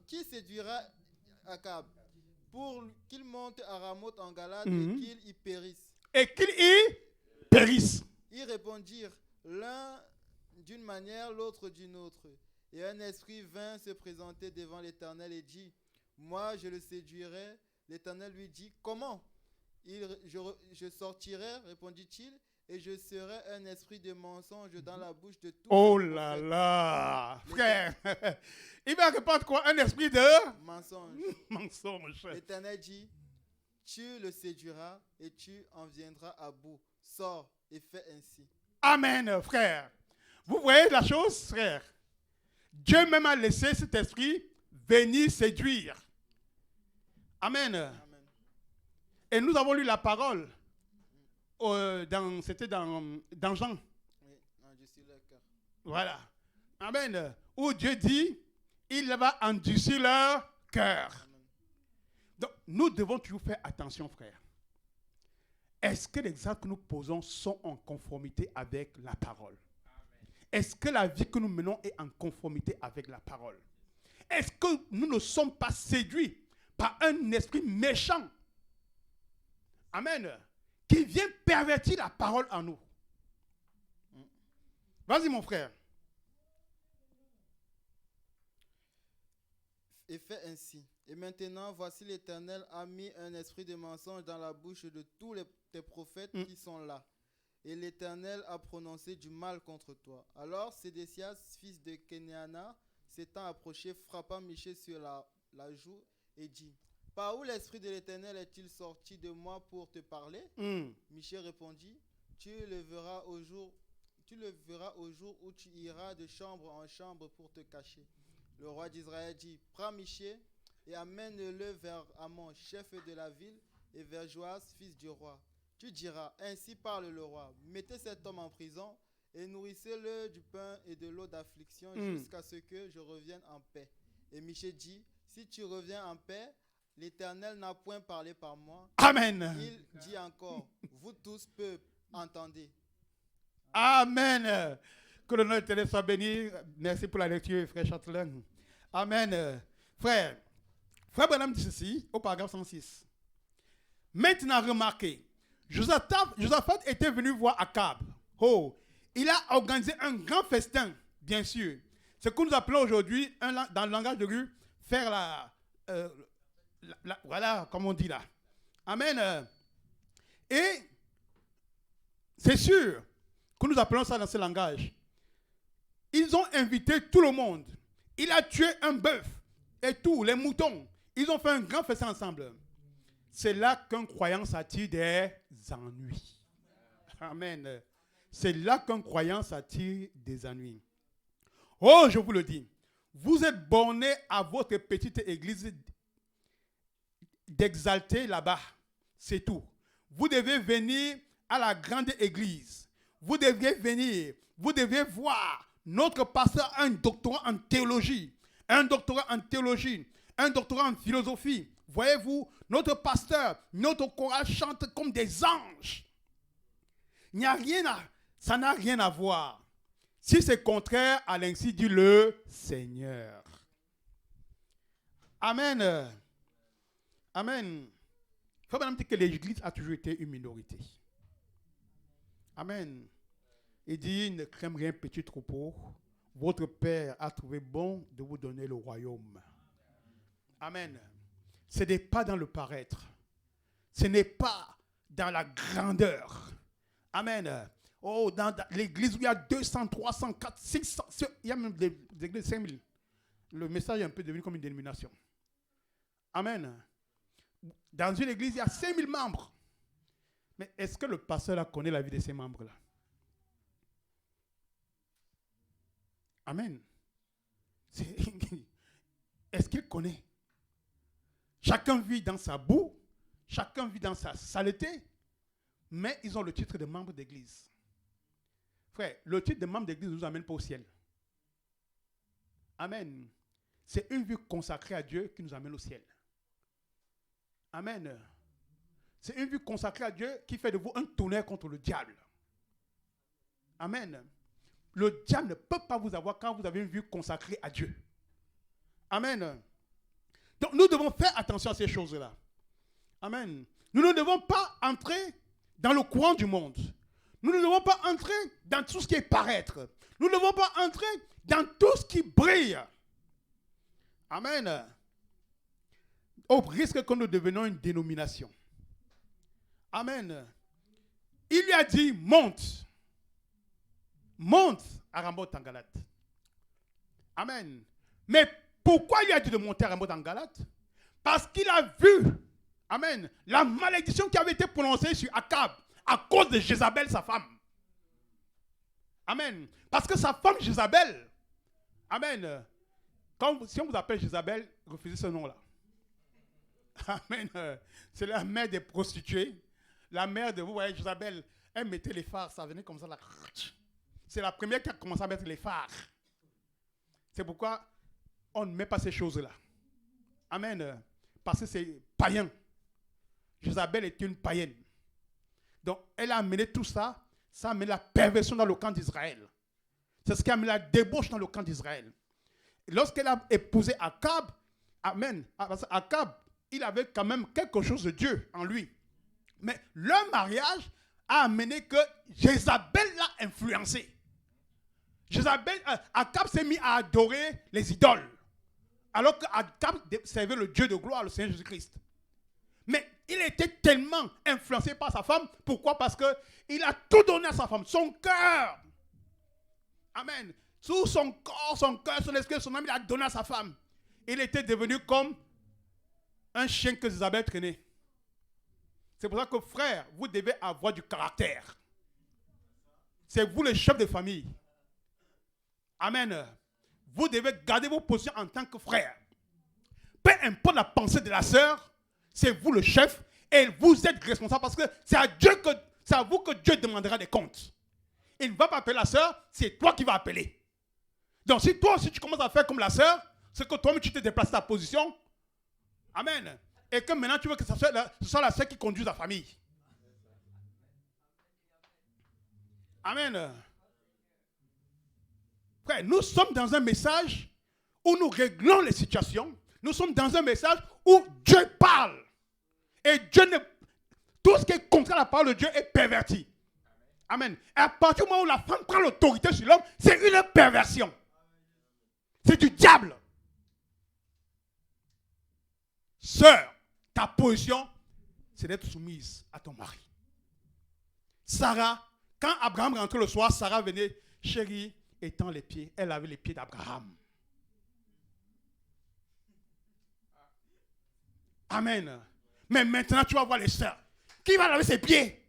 qui séduira Akab pour qu'il monte à Ramoth en Galade et qu'il y périsse? Et qu'il y périssent. Ils répondirent l'un d'une manière, l'autre d'une autre. Et un esprit vint se présenter devant l'Éternel et dit, moi je le séduirai. L'Éternel lui dit, comment? Je sortirai, répondit-il, et je serai un esprit de mensonge dans la bouche de tous. Oh les là prophètes. là, frère. Il va répondre quoi? Un esprit de Mensonge. mensonge. L'Éternel dit, tu le séduiras et tu en viendras à bout. Sors et fais ainsi. Amen, frère. Vous voyez la chose, frère? Dieu même a laissé cet esprit venir séduire. Amen. Amen. Et nous avons lu la parole. C'était dans Jean. Oui, endurcir leur cœur. Voilà. Amen. Où Dieu dit, il va endurcir leur cœur. Amen. Donc, nous devons toujours faire attention, frère. Est-ce que les actes que nous posons sont en conformité avec la parole? Est-ce que la vie que nous menons est en conformité avec la parole? Est-ce que nous ne sommes pas séduits par un esprit méchant? Amen. Qui vient pervertir la parole en nous. Vas-y, mon frère. Et fais ainsi. Et maintenant, voici l'Éternel a mis un esprit de mensonge dans la bouche de tous tes prophètes qui sont là. Et l'Éternel a prononcé du mal contre toi. Alors Sédécias, fils de Kenaana, s'étant approché, frappa Michée sur la joue et dit, par où l'esprit de l'Éternel est-il sorti de moi pour te parler? Michée répondit, tu le verras au jour où tu iras de chambre en chambre pour te cacher. Le roi d'Israël dit, prends Michée et amène-le vers Amon, chef de la ville, et vers Joas, fils du roi. Tu diras, ainsi parle le roi, mettez cet homme en prison et nourrissez-le du pain et de l'eau d'affliction jusqu'à ce que je revienne en paix. Et Michée dit, si tu reviens en paix, l'Éternel n'a point parlé par moi. Amen. Il dit encore, vous tous peuple, entendez. Amen. Que le nom de l'Éternel soit béni. Merci pour la lecture, frère Châtelain. Amen. Frère Branham dit ceci au paragraphe 106. Maintenant, remarquez, Josaphat était venu voir Akab. Oh, il a organisé un grand festin, bien sûr. Ce que nous appelons aujourd'hui, dans le langage de rue, faire voilà, comme on dit là. Amen. Et c'est sûr que nous appelons ça dans ce langage. Ils ont invité tout le monde. Il a tué un bœuf et tous les moutons. Ils ont fait un grand festin ensemble. C'est là qu'un croyant s'attire des ennuis. Amen. C'est là qu'un croyant s'attire des ennuis. Oh, je vous le dis. Vous êtes bornés à votre petite église d'exalter là-bas. C'est tout. Vous devez venir à la grande église. Vous devez venir. Vous devez voir. Notre pasteur a un doctorat en théologie. Un doctorat en théologie. Un doctorat en philosophie. Voyez-vous, notre pasteur, notre chorale chante comme des anges. Ça n'a rien à voir. Si c'est contraire à l'ainsi dit le Seigneur. Amen. Amen. Il faut bien dire que l'église a toujours été une minorité. Amen. Il dit, ne craignez rien, petit troupeau. Votre Père a trouvé bon de vous donner le royaume. Amen. Ce n'est pas dans le paraître. Ce n'est pas dans la grandeur. Amen. Oh, dans l'église où il y a 200, 300, 400, 600, il y a même des églises de 5000. Le message est un peu devenu comme une dénomination. Amen. Dans une église, il y a 5000 membres. Mais est-ce que le pasteur connaît la vie de ces membres-là? Amen. Est-ce qu'il connaît? Chacun vit dans sa boue, chacun vit dans sa saleté, mais ils ont le titre de membre d'église. Frère, le titre de membre d'église ne nous amène pas au ciel. Amen. C'est une vie consacrée à Dieu qui nous amène au ciel. Amen. C'est une vie consacrée à Dieu qui fait de vous un tonnerre contre le diable. Amen. Le diable ne peut pas vous avoir quand vous avez une vie consacrée à Dieu. Amen. Donc nous devons faire attention à ces choses-là. Amen. Nous ne devons pas entrer dans le courant du monde. Nous ne devons pas entrer dans tout ce qui est paraître. Nous ne devons pas entrer dans tout ce qui brille. Amen. Au risque que nous devenions une dénomination. Amen. Il lui a dit, monte. Monte à Ramoth en Galate. Amen. Mais pourquoi il lui a dit de monter à Ramoth en Galate? Parce qu'il a vu, amen, la malédiction qui avait été prononcée sur Akab à cause de Jézabel, sa femme. Amen. Parce que sa femme Jézabel, amen, si on vous appelle Jézabel, refusez ce nom-là. Amen. C'est la mère des prostituées. La mère de, vous voyez, Jézabel, elle mettait les phares, ça venait comme ça. Là. C'est la première qui a commencé à mettre les phares. C'est pourquoi on ne met pas ces choses-là. Amen. Parce que c'est païen. Jézabel était une païenne. Donc, elle a amené tout ça. Ça a amené la perversion dans le camp d'Israël. C'est ce qui a amené la débauche dans le camp d'Israël. Lorsqu'elle a épousé Akab, amen, Akab, il avait quand même quelque chose de Dieu en lui. Mais le mariage a amené que Jézabel l'a influencé. Akab s'est mis à adorer les idoles. Alors qu'Akab servait le Dieu de gloire, le Seigneur Jésus-Christ. Mais il était tellement influencé par sa femme. Pourquoi? Parce qu'il a tout donné à sa femme. Son cœur. Amen. Tout son corps, son cœur, son esprit, son âme, il a donné à sa femme. Il était devenu comme un chien que Isabelle traînait. C'est pour ça que, frère, vous devez avoir du caractère. C'est vous le chef de famille. Amen. Vous devez garder vos positions en tant que frère. Peu importe la pensée de la sœur, c'est vous le chef et vous êtes responsable parce que c'est à vous que Dieu demandera des comptes. Il ne va pas appeler la sœur, c'est toi qui vas appeler. Donc si toi aussi tu commences à faire comme la sœur, c'est que toi-même tu te déplaces ta position. Amen. Et que maintenant tu veux que ce soit la sœur qui conduise la famille. Amen. Frère, nous sommes dans un message où nous réglons les situations. Nous sommes dans un message où Dieu parle. Et tout ce qui est contre la parole de Dieu est perverti. Amen. Et à partir du moment où la femme prend l'autorité sur l'homme, c'est une perversion. C'est du diable. Sœur, ta position, c'est d'être soumise à ton mari. Sarah, quand Abraham rentrait le soir, Sarah venait, chérie, étend les pieds. Elle avait les pieds d'Abraham. Amen. Mais maintenant, tu vas voir les sœurs. Qui va laver ses pieds?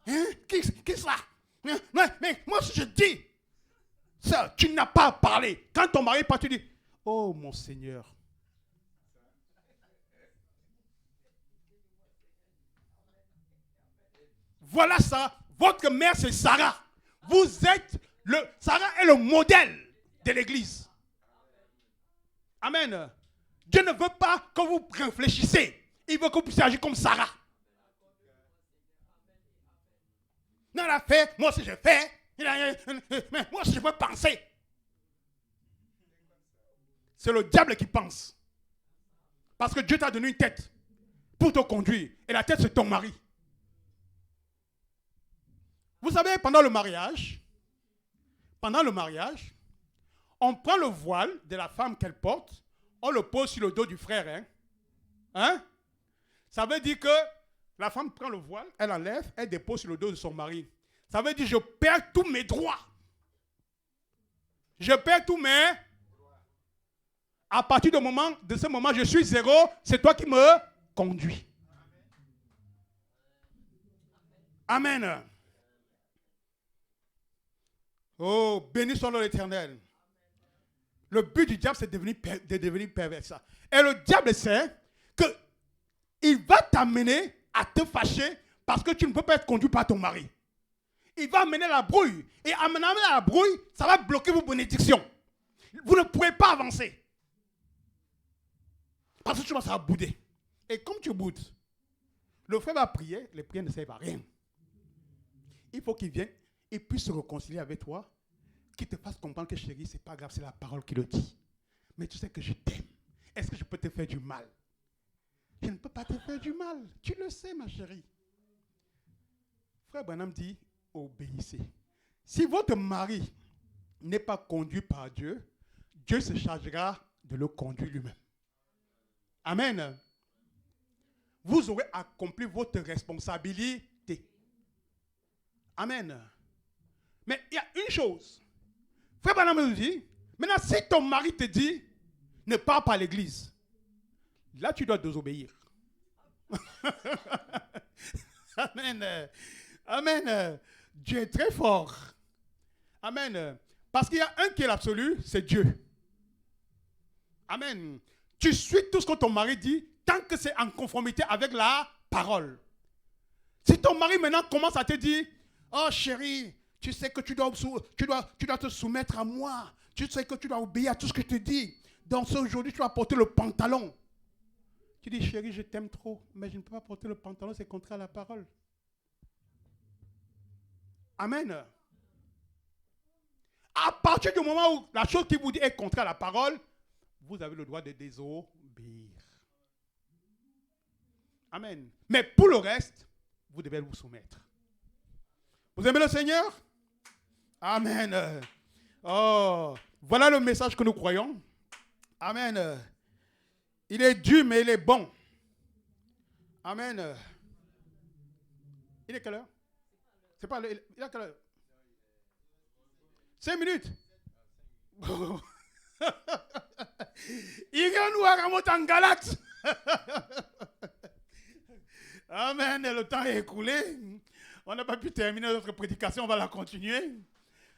Hein? Qui ça? Mais moi, si je dis, sœur, tu n'as pas à parler. Quand ton mari part, tu dis, oh mon Seigneur. Voilà ça. Votre mère, c'est Sarah. Sarah est le modèle de l'église. Amen. Dieu ne veut pas que vous réfléchissez. Il veut que vous puissiez agir comme Sarah. Non, elle a fait, moi aussi je fais. Mais moi aussi je veux penser. C'est le diable qui pense. Parce que Dieu t'a donné une tête pour te conduire. Et la tête, c'est ton mari. Vous savez, pendant le mariage, on prend le voile de la femme qu'elle porte, on le pose sur le dos du frère. Hein? Ça veut dire que la femme prend le voile, elle enlève, elle dépose sur le dos de son mari. Ça veut dire je perds tous mes droits. Je perds tous mes... À partir de ce moment, je suis zéro, c'est toi qui me conduis. Amen. Oh, béni soit l'Éternel. Le but du diable, c'est de devenir pervers. Ça. Et le diable sait qu'il va t'amener à te fâcher parce que tu ne peux pas être conduit par ton mari. Il va amener la brouille. Et amener la brouille, ça va bloquer vos bénédictions. Vous ne pourrez pas avancer. Parce que tu vas ça bouder. Et comme tu boudes, le frère va prier, les prières ne servent à rien. Il faut qu'il vienne et puisse se réconcilier avec toi, qu'il te fasse comprendre que chérie, c'est pas grave, c'est la parole qui le dit. Mais tu sais que je t'aime. Est-ce que je peux te faire du mal? Je ne peux pas te faire du mal. Tu le sais, ma chérie. Frère Branham dit, obéissez. Si votre mari n'est pas conduit par Dieu, Dieu se chargera de le conduire lui-même. Amen. Vous aurez accompli votre responsabilité. Amen. Mais il y a une chose. Frère Branham nous dit, maintenant si ton mari te dit, ne pars pas à l'église, là tu dois désobéir. Amen. Amen. Dieu est très fort. Amen. Parce qu'il y a un qui est l'absolu, c'est Dieu. Amen. Tu suis tout ce que ton mari dit tant que c'est en conformité avec la parole. Si ton mari maintenant commence à te dire, oh chérie, tu sais que tu dois te soumettre à moi. Tu sais que tu dois obéir à tout ce que je te dis. Donc aujourd'hui, tu vas porter le pantalon. Tu dis, chérie, je t'aime trop, mais je ne peux pas porter le pantalon, c'est contraire à la parole. Amen. À partir du moment où la chose qui vous dit est contraire à la parole, vous avez le droit de désobéir. Amen. Mais pour le reste, vous devez vous soumettre. Vous aimez le Seigneur? Amen. Oh, voilà le message que nous croyons. Amen. Il est dur, mais il est bon. Amen. Il est quelle heure? C'est pas il est à quelle heure? 5 minutes. Il vient nous raconter en Galate. Amen. Le temps est écoulé. On n'a pas pu terminer notre prédication. On va la continuer.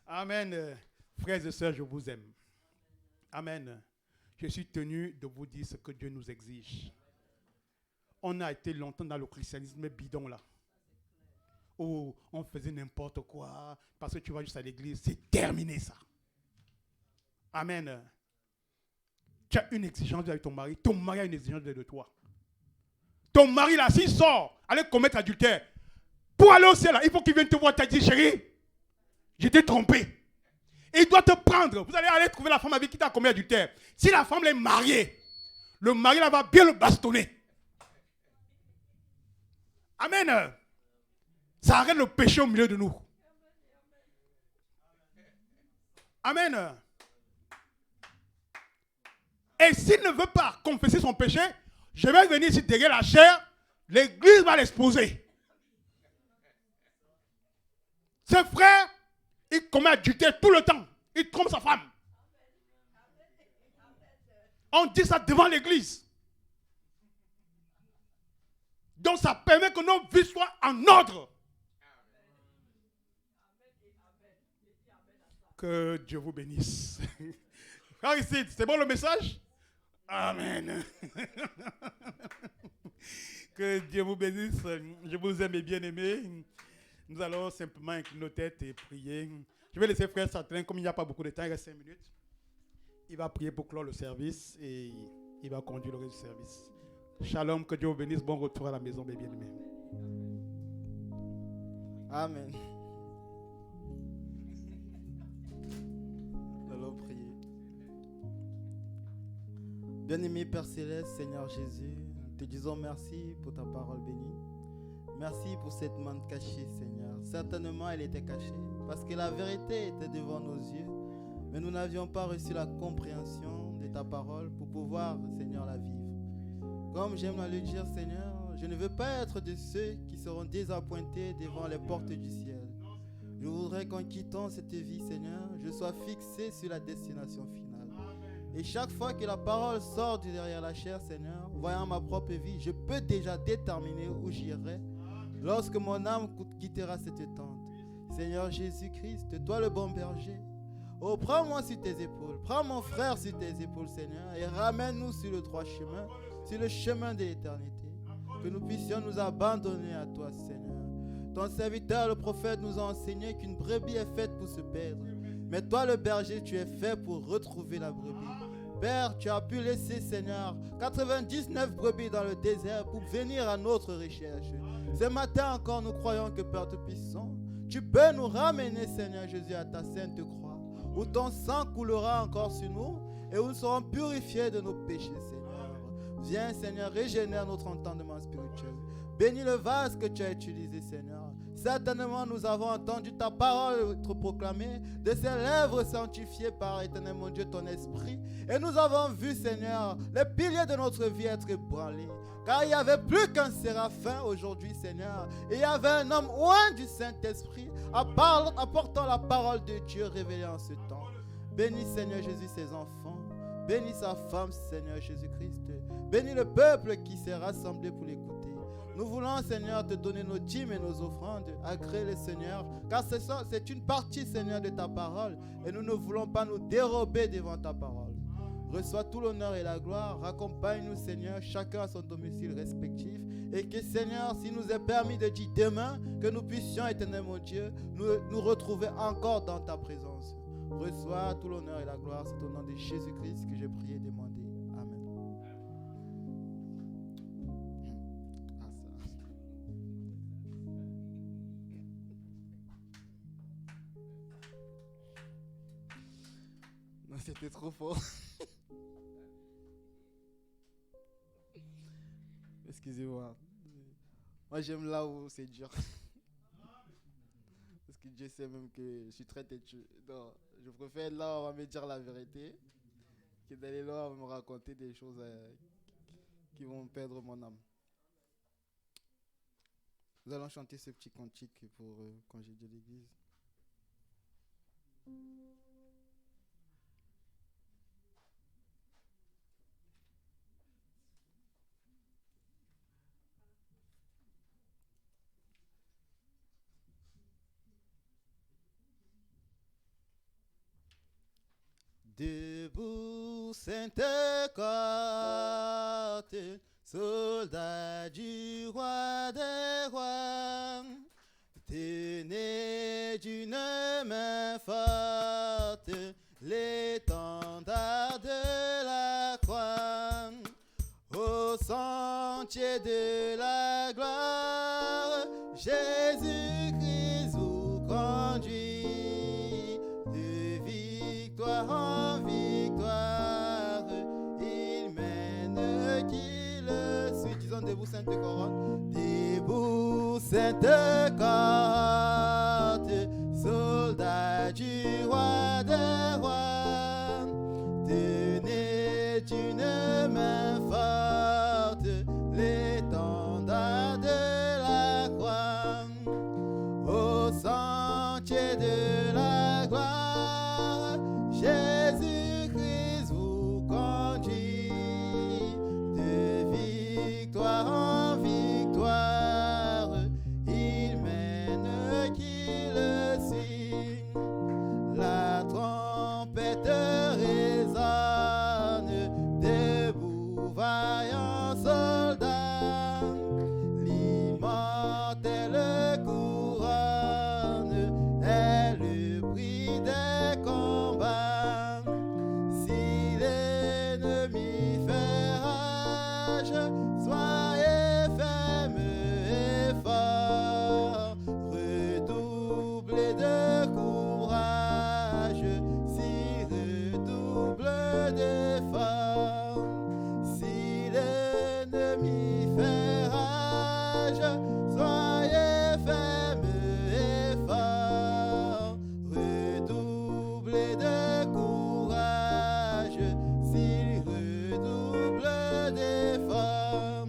Amen. Frères et sœurs, je vous aime. Amen. Je suis tenu de vous dire ce que Dieu nous exige. On a été longtemps dans le christianisme bidon là. Où on faisait n'importe quoi. Parce que tu vas juste à l'église. C'est terminé ça. Amen. Tu as une exigence avec ton mari. Ton mari a une exigence de toi. Ton mari là, s'il sort, allez commettre adultère. Pour aller au ciel là, il faut qu'il vienne te voir. Tu as dit, chérie, je t'ai trompé. Il doit te prendre. Vous allez aller trouver la femme avec qui tu as commis adultère. Si la femme est mariée, le mari là va bien le bastonner. Amen. Ça arrête le péché au milieu de nous. Amen. Et s'il ne veut pas confesser son péché, je vais venir ici derrière la chair, l'église va l'exposer. Ce frère, il commet adultère tout le temps. Il trompe sa femme. On dit ça devant l'église. Donc ça permet que nos vies soient en ordre. Que Dieu vous bénisse. Aristide, c'est bon le message? Amen. Que Dieu vous bénisse. Je vous aime et bien aimé. Nous allons simplement incliner nos têtes et prier. Je vais laisser frère Satlin, comme il n'y a pas beaucoup de temps, il reste 5 minutes. Il va prier pour clore le service et il va conduire le reste du service. Shalom, que Dieu vous bénisse. Bon retour à la maison, mes bien-aimés. Amen. Nous allons prier. Bien-aimé Père Céleste, Seigneur Jésus, nous te disons merci pour ta parole bénie. Merci pour cette manne cachée, Seigneur. Certainement, elle était cachée parce que la vérité était devant nos yeux, mais nous n'avions pas reçu la compréhension de ta parole pour pouvoir, Seigneur, la vivre. Comme j'aime à le dire, Seigneur, je ne veux pas être de ceux qui seront désappointés devant les portes du ciel. Je voudrais qu'en quittant cette vie, Seigneur, je sois fixé sur la destination finale. Et chaque fois que la parole sort de derrière la chair, Seigneur, voyant ma propre vie, je peux déjà déterminer où j'irai lorsque mon âme quittera cette tente. Seigneur Jésus-Christ, toi le bon berger, oh, prends-moi sur tes épaules, prends mon frère sur tes épaules, Seigneur, et ramène-nous sur le droit chemin, sur le chemin de l'éternité, que nous puissions nous abandonner à toi, Seigneur. Ton serviteur, le prophète, nous a enseigné qu'une brebis est faite pour se perdre, mais toi, le berger, tu es fait pour retrouver la brebis. Père, tu as pu laisser, Seigneur, 99 brebis dans le désert pour venir à notre recherche. Ce matin encore, nous croyons que, Père Tout-Puissant, tu peux nous ramener, Seigneur Jésus, à ta sainte croix, où ton sang coulera encore sur nous et où nous serons purifiés de nos péchés, Seigneur. Viens, Seigneur, régénère notre entendement spirituel. Bénis le vase que tu as utilisé, Seigneur. Certainement, nous avons entendu ta parole être proclamée, de ses lèvres sanctifiées par, éternel mon Dieu, ton esprit. Et nous avons vu, Seigneur, les piliers de notre vie être ébranlés. Car il n'y avait plus qu'un séraphin aujourd'hui, Seigneur. Et il y avait un homme loin du Saint-Esprit, apportant la parole de Dieu révélée en ce temps. Bénis, Seigneur Jésus, ses enfants. Bénis sa femme, Seigneur Jésus-Christ. Bénis le peuple qui s'est rassemblé pour l'écouter. Nous voulons, Seigneur, te donner nos dîmes et nos offrandes. Agrée-les, Seigneur, car c'est une partie, Seigneur, de ta parole. Et nous ne voulons pas nous dérober devant ta parole. Reçois tout l'honneur et la gloire. Raccompagne-nous, Seigneur, chacun à son domicile respectif. Et que, Seigneur, s'il nous est permis de dire demain, que nous puissions, éternel mon Dieu, nous retrouver encore dans ta présence. Reçois tout l'honneur et la gloire. C'est au nom de Jésus-Christ que j'ai prié et demandé. Amen. Non, c'était trop fort. Excusez-moi. Moi, j'aime là où c'est dur. Parce que Dieu sait même que je suis très têtu. Non, je préfère là où on va me dire la vérité que d'aller là où on va me raconter des choses qui vont perdre mon âme. Nous allons chanter ce petit cantique pour congédier l'église. Debout, Sainte-Côte, soldat du roi des rois, tenez d'une main forte l'étendard de la croix, au sentier de la gloire, Jésus-Christ vous conduit de victoire en victoire, il mène qui le suit. Disons debout, Sainte Couronne. Debout, Sainte Côte, soldat du roi des rois, tenez d'une main forte l'étendard de la croix, au sentier de la gloire, Jésus-Christ vous conduit de victoire en victoire, il mène qui le suit. La trompette résonne, debout vaillant soldat, l'immortelle couronne est le prix des combats. Si l'ennemi fait rage, soyez fermes et forts, redoublez de courage, si redouble d'efforts. Si l'ennemi fait rage, soyez fermes et forts, redoublez de courage, s'il redouble d'efforts.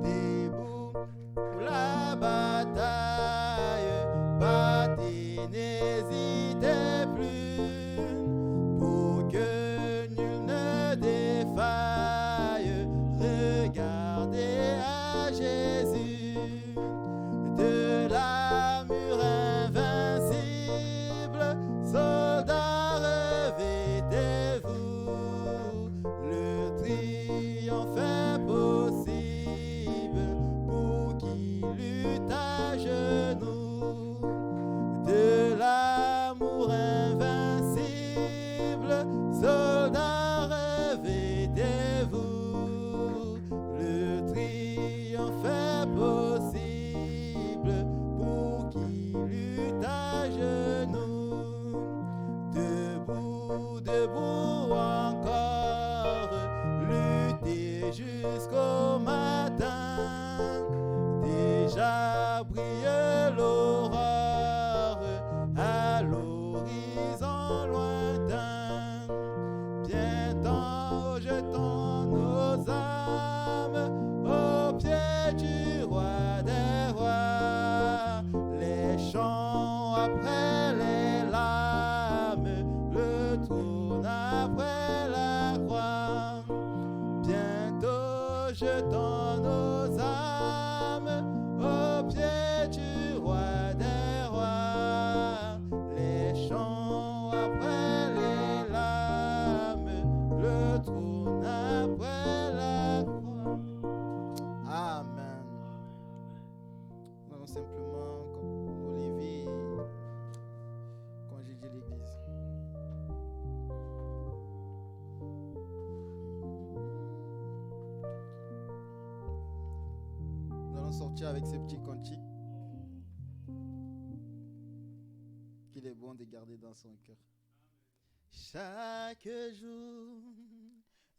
Debout pour la bataille, battez, n'hésitez plus, pour que nul ne défaille. Regardez à Jésus, de l'armure invincible, soldats revêtez-vous, le triomphe est possible pour qui lutte à genoux. De l'armure chants après les larmes, le trône après la croix. Bientôt jetons nos âmes au pied du roi des rois. Les chants après les larmes, le trône après la croix. Amen. Nous allons simplement, comme Olivier, congédier l'église. Nous allons sortir avec ces petits cantiques qu'il est bon de garder dans son cœur. Chaque jour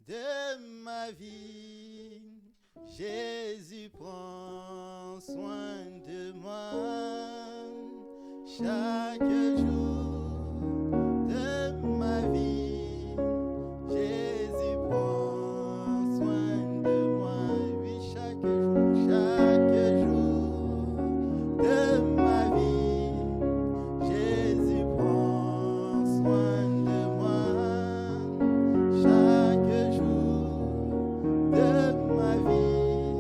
de ma vie, Jésus prend soin de moi. Chaque jour de ma vie, Jésus prend soin de moi. Oui, chaque jour de ma vie, Jésus prend soin de moi. Chaque jour de ma vie,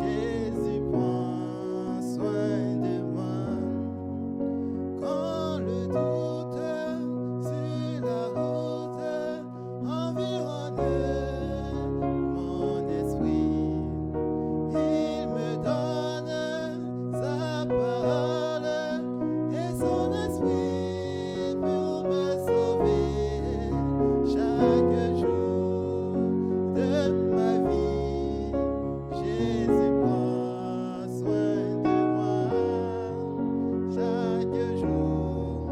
Jésus prend soin de moi. Quand le doute sur la route environne mon esprit, il me donne sa parole et son esprit pour me sauver. Chaque jour de ma vie, Jésus prend soin de moi. Chaque jour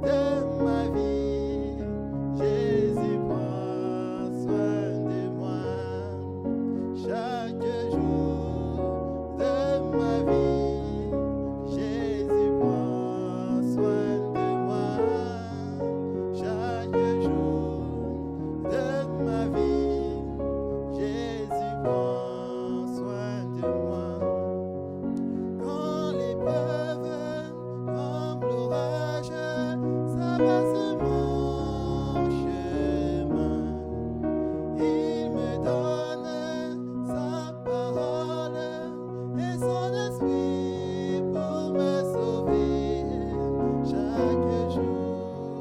de ma vie, Jésus prend soin de moi. Chaque jour de ma vie, Jésus prend soin de moi. Chaque jour de ma vie, Jésus prend soin de moi. Quand l'épreuve, comme l'orage, s'abasse mon chemin, il me donne sa parole et son esprit pour me sauver. Chaque jour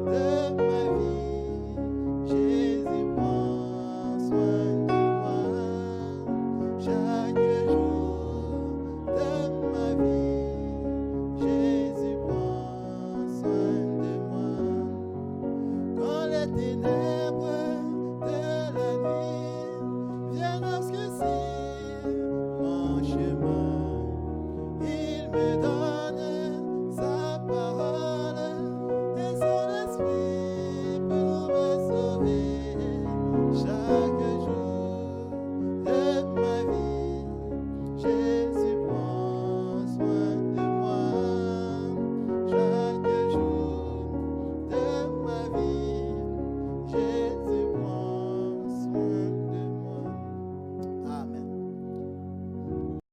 de ma vie, Jésus prend soin de moi. Chaque jour de ma vie, Jésus prend soin de moi. Quand les ténèbres de la nuit viennent obscurcir mon chemin, il me donne